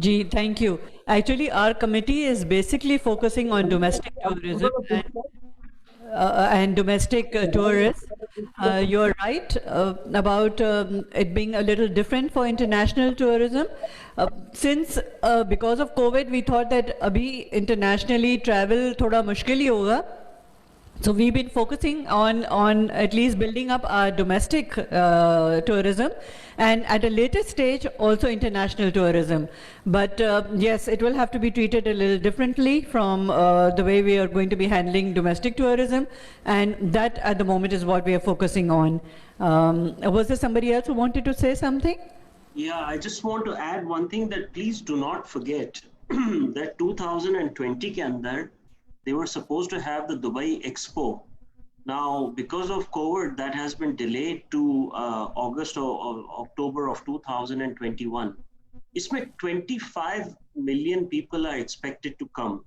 Ji, thank you. Actually, our committee is basically focusing on domestic tourism and domestic tourists. You're right about it being a little different for international tourism. Since because of COVID, we thought that abhi internationally travel thoda mushkil hi hoga. So we've been focusing on at least building up our domestic tourism, and at a later stage also international tourism. But yes, it will have to be treated a little differently from the way we are going to be handling domestic tourism, and that at the moment is what we are focusing on. Was there somebody else who wanted to say something? Yeah, I just want to add one thing, that please do not forget that 2020 ke andar they were supposed to have the Dubai Expo. Now, because of COVID, that has been delayed to August or October of 2021. Isme 25 million people are expected to come,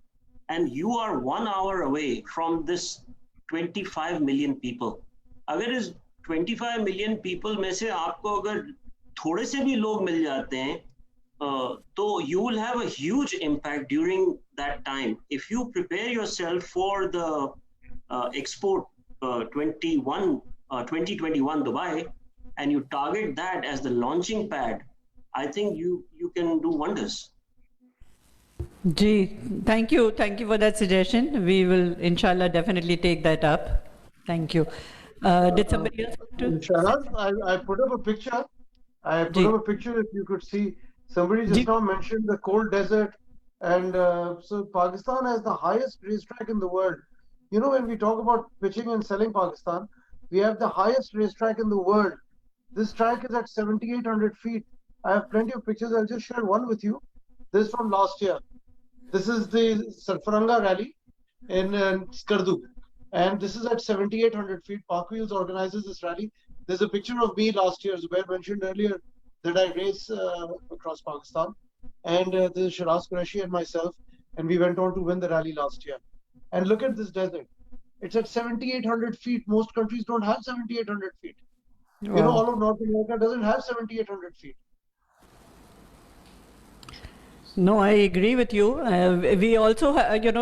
and you are 1 hour away from this 25 million people. Agar is 25 million people में से आपको अगर थोड़े से भी लोग मिल जाते हैं, so you will have a huge impact during that time. If you prepare yourself for the Expo 2021 Dubai, and you target that as the launching pad, I think you can do wonders. Ji, thank you for that suggestion. We will inshallah definitely take that up. Thank you. Did somebody else want to? Shahaz, I put up a picture. If you could see. Somebody just now mentioned the cold desert, and so Pakistan has the highest racetrack in the world. You know, when we talk about pitching and selling Pakistan, we have the highest racetrack in the world. This track is at 7,800 feet. I have plenty of pictures. I'll just share one with you. This is from last year. This is the Sarfaranga Rally in Skardu, and this is at 7,800 feet. Park Wheels organizes this rally. There's a picture of me last year. Zubair mentioned earlier that I race across Pakistan, and this is Shiraz Qureshi and myself, and we went on to win the rally last year. And look at this desert. It's at 7,800 feet. Most countries don't have 7,800 feet. Wow. You know, all of North America doesn't have 7,800 feet. No, I agree with you. We also,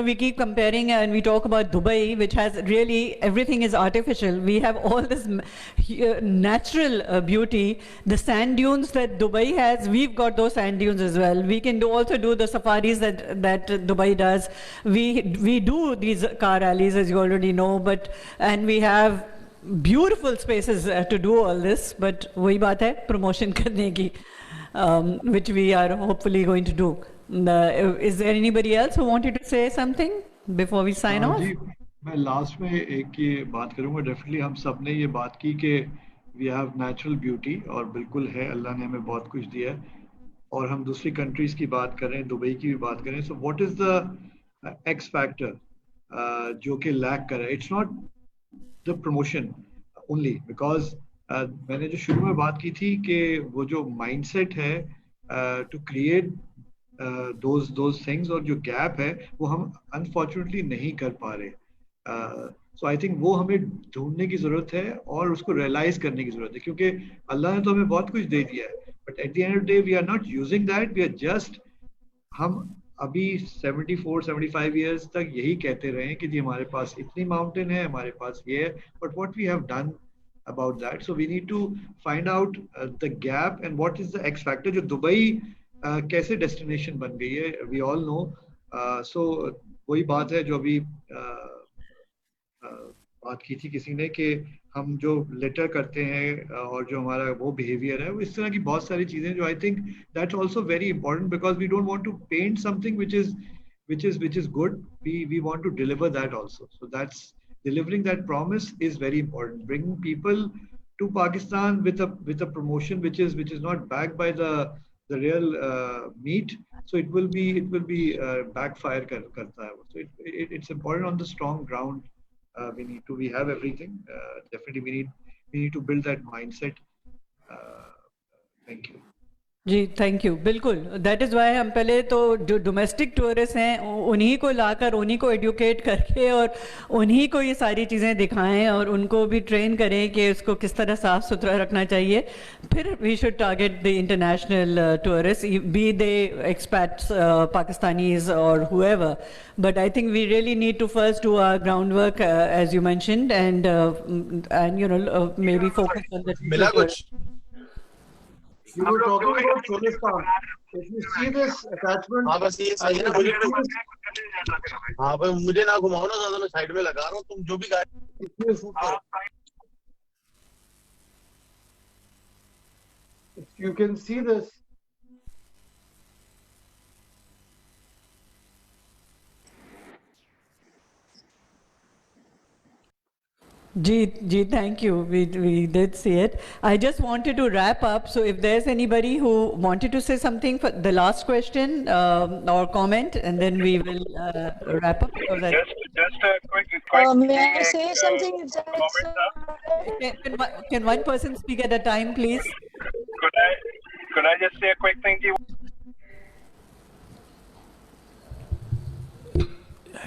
we keep comparing and we talk about Dubai, which has really, everything is artificial. We have all this natural beauty. The sand dunes that Dubai has, we've got those sand dunes as well. We can also do the safaris that Dubai does. We do these car rallies, as you already know, and we have beautiful spaces to do all this, but wahi baat hai, promotion karne ki. Which we are hopefully going to do. Is there anybody else who wanted to say something before we sign off? जी, मैं last में एक ये बात करूँगा. Definitely हम सब ने ये बात की कि we have natural beauty, और बिल्कुल है, अल्लाह ने हमें बहुत कुछ दिया है, اور ہم دوسری کنٹریز کی بات کریں, دبئی کی بھی بات کریں, so what is the X factor جو کہ لیک کر رہا ہے؟ It's not the promotion only, because میں نے جو شروع میں بات کی تھی کہ وہ جو مائنڈ سیٹ ہے ٹو کریٹ دوز تھنگس, اور جو گیپ ہے وہ ہم انفارچونیٹلی نہیں کر پا رہے. سو آئی تھنک وہ ہمیں ڈھونڈنے کی ضرورت ہے اور اس کو ریئلائز کرنے کی ضرورت ہے, کیونکہ اللہ نے تو ہمیں بہت کچھ دے دیا ہے, but at the end of day we are not using that. We are just, ہم ابھی 74-75 ایئرس تک یہی کہتے رہے کہ جی ہمارے پاس اتنی ماؤنٹین ہے, ہمارے پاس یہ ہے, but what we have done about that. So we need to find out the gap and what is the X factor. جو دبئی کیسے ڈیسٹینیشن بن گئی ہے, we all know. So وہی بات ہے جو ابھی بات کی تھی کسی نے کہ ہم جو لیٹر کرتے ہیں اور جو ہمارا وہ بیہیویئر ہے, وہ اس طرح کی بہت ساری چیزیں جو I think that's also very important, because we don't want to paint something which is good. We want to deliver that also. So that's delivering that promise is very important. Bringing people to Pakistan with a promotion which is not backed by the real meat, so it will be backfire karta hai. So it's important on the strong ground. We have everything. Definitely we need to build that mindset. Thank you. جی thank you. بالکل, that is why ہم پہلے تو جو domestic tourist ہیں انہی کو لا کر انہی کو ایڈوکیٹ کر کے اور انہی کو یہ ساری چیزیں دکھائیں اور ان کو بھی ٹرین کریں کہ اس کو کس طرح صاف ستھرا رکھنا چاہیے. پھر we should target the international tourist, be they expats Pakistanis اور whoever. But I think we really need to first do our groundwork as you mentioned and you know maybe focus on the ملا کچھ. You were talking about Solistan. If you see this attachment, ہاں بس یہ صحیح ہے نا, ہاں بھائی مجھے نہ گھماؤ نا زیادہ, میں سائڈ میں لگا رہا ہوں, تم جو بھی you can see this. Ji, thank you. We did see it. I just wanted to wrap up. So if there's anybody who wanted to say something for the last question or comment, and then we will wrap up. Just a quick may I say something? If can one person speak at a time, please? Could I just say a quick thing?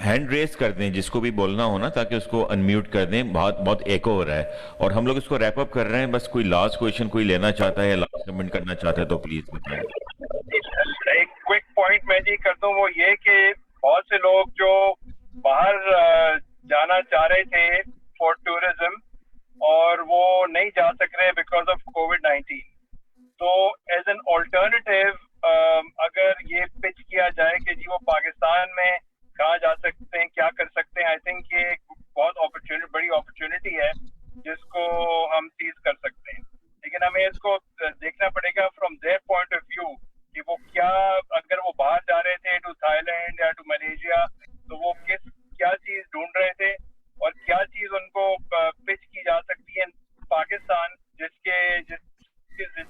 Hand raise کر دیں جس کو بھی بولنا ہو نا, تاکہ اس کو unmute کر دیں, بہت ایکو ہو رہا ہے, اور ہم لوگ اس کو ریپ اپ کر رہے ہیں. بس کوئی لاسٹ کویشچن کوئی لینا چاہتا ہے یا لاسٹ کمنٹ کرنا چاہتا ہے تو پلیز بتائیں. ایک کوئک پوائنٹ میں جی کر دوں, وہ یہ کہ بہت سے لوگ جو باہر جانا چاہ رہے تھے فار ٹورزم اور وہ نہیں جا سک رہے بیکاز آف COVID-19, تو ایز این آلٹرنیٹیو اگر یہ پچ کیا جائے کہ جی وہ پاکستان میں کہاں جا سکتے ہیں, کیا کر سکتے ہیں, آئی تھنک یہ ایک بہت بڑی اپرچونٹی ہے جس کو ہم سیز کر سکتے ہیں. لیکن ہمیں اس کو دیکھنا پڑے گا from their point of view کہ وہ کیا, اگر وہ باہر جا رہے تھے ٹو تھائی لینڈ یا ٹو ملیشیا, تو وہ کیا چیز ڈھونڈ رہے تھے اور کیا چیز ان کو پچ کی جا سکتی ہے پاکستان جس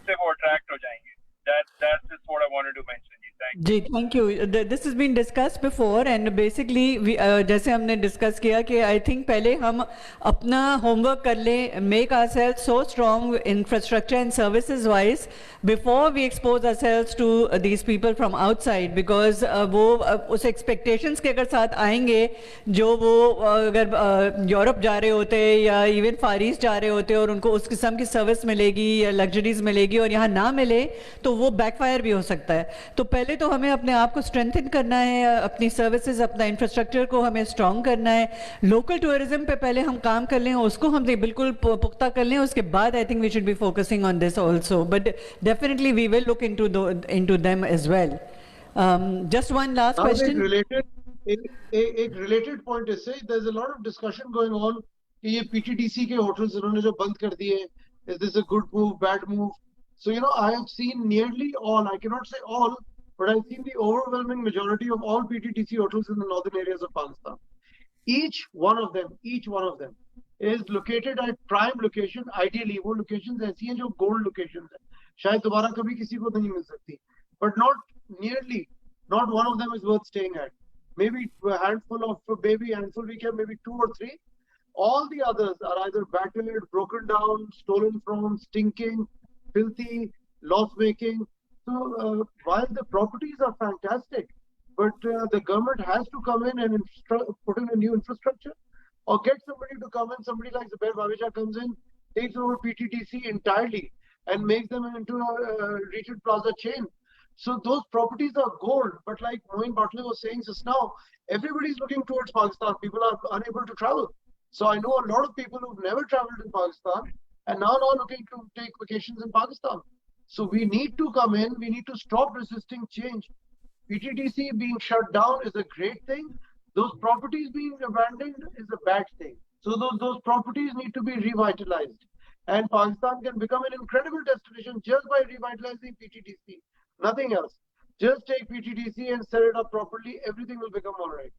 سے وہ اٹریکٹ ہو جائیں گے. That's just what I wanted to mention. G thank you. This has been discussed before and basically جیسے ہم نے ڈسکس کیا کہ آئی تھنک پہلے ہم اپنا ہوم ورک کر لیں, make ourself so strong infrastructure and services wise before we expose ourselves to these people from outside, because وہ اس ایکسپیکٹیشنس کے اگر ساتھ آئیں گے جو وہ اگر یورپ جا رہے ہوتے یا ایون فار ایسٹ جا رہے ہوتے اور ان کو اس قسم کی سروس ملے گی یا لگژریز ملے گی اور یہاں نہ ملے تو وہ بیک فائر بھی ہو سکتا ہے. تو پہلے تو ہمیں اپنے آپ کو اسٹرینتھن کرنا ہے, اپنی سروسز اپنا انفراسٹرکچر کو ہمیں اسٹرانگ کرنا ہے. لوکل ٹورزم پہ پہلے ہم کام کر لیں, اس کو ہم بالکل پختہ کر لیں, اس کے بعد I think we should be focusing on this also, but definitely we will look into them as well. Just one last question. ایک ریلیٹڈ پوائنٹ اس سے, there is a lot of discussion going on کہ یہ PTDC کے hotels انہوں نے جو بند کر دیے, is this a good move, bad move? So you know, I have seen nearly all, I cannot say all, but I've seen the overwhelming majority of all PTDC hotels in the northern areas of Pakistan. Each one of them is located at prime location. Ideally, وہ locations ایسی ہیں جو gold locations ہیں, شاید دوبارہ کبھی کسی کو نہیں مل سکتی. but not nearly. Not one of them is worth staying at. Maybe a handful of handful we can, maybe 2 or 3. All the others are either battered, broken down, stolen from, stinking, filthy, loss-making. So while the properties are fantastic, but the government has to come in and put in a new infrastructure, or get somebody to come in. Somebody like Zubair Bhavecha comes in, takes over PTDC entirely, and makes them into a retail plaza chain. So those properties are gold. But like Moin Bartley was saying just now, everybody's looking towards Pakistan. People are unable to travel. So I know a lot of people who've never traveled in Pakistan and now are looking to take vacations in Pakistan. So we need to come in. We need to stop resisting change. PTDC being shut down is a great thing. Those properties being abandoned is a bad thing. So those properties need to be revitalized. And Pakistan can become an incredible destination just by revitalizing PTDC. Nothing else. Just take PTDC and set it up properly. Everything will become all right.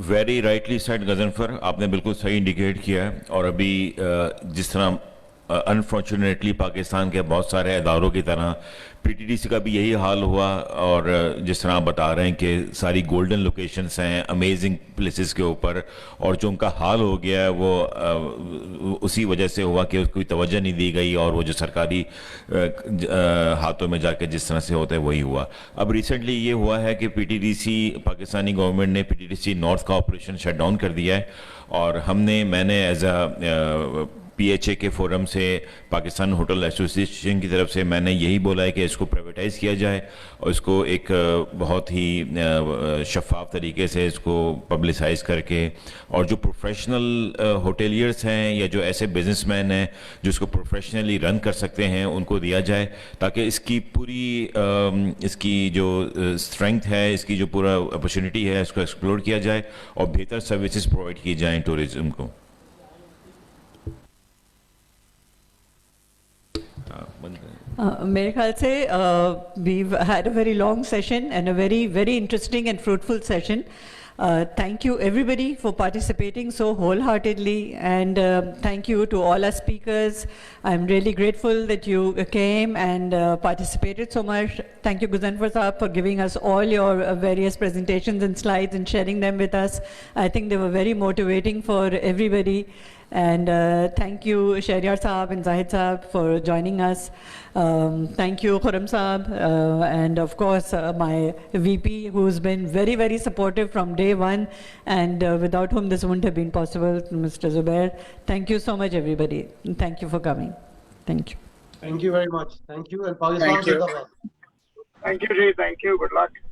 Very rightly side Ghazanfar, आपने बिल्कुल सही indicate किया है. और अभी जिस तरह unfortunately Pakistan के बहुत सारे इदारों की तरह पीटीडीसी का भी यही हाल हुआ, और जिस तरह आप बता रहे हैं कि सारी गोल्डन लोकेशंस हैं अमेजिंग प्लेसेस के ऊपर, और जो उनका हाल हो गया है वो उसी वजह से हुआ कि कोई तवज्जो नहीं दी गई, और वो जो सरकारी हाथों में जाके जिस तरह से होता है वही हुआ. अब रिसेंटली ये हुआ है कि पीटीडीसी, पाकिस्तानी गवर्नमेंट ने पीटीडीसी नॉर्थ का ऑपरेशन शट डाउन कर दिया है, और मैंने एज अ PHA के फोरम से, पाकिस्तान होटल एसोसिएशन की तरफ से मैंने यही बोला है कि इसको प्राइवेटाइज़ किया जाए और इसको एक बहुत ही शफाफ तरीके से इसको पब्लिसाइज करके, और जो प्रोफेशनल होटेलियर्स हैं या जो ऐसे बिजनेसमैन हैं जो इसको प्रोफेशनली रन कर सकते हैं उनको दिया जाए, ताकि इसकी पूरी इसकी जो स्ट्रेंथ है, इसकी जो पूरा अपॉर्चुनिटी है, इसको एक्सप्लोर किया जाए और बेहतर सर्विसेज प्रोवाइड की जाएँ टूरिज़्म को. मेरे ख्याल से we've had a very long session and a very interesting and fruitful session. Thank you everybody for participating so wholeheartedly, and thank you to all our speakers. I'm really grateful that you came and participated so much. Thank you Guzanfar Saab for giving us all your various presentations and slides and sharing them with us. I think they were very motivating for everybody. And thank you Shahryar Saab and Zahid Saab for joining us. Thank you Khurram Saab, and of course my VP, who's been very supportive from day one, and without whom this wouldn't have been possible, Mr. Zubair. Thank you so much everybody. Thank you for coming. Thank you. Thank you very much. Thank you, and Pakistan. Thank you. Thank you, Jay. Thank you. Good luck.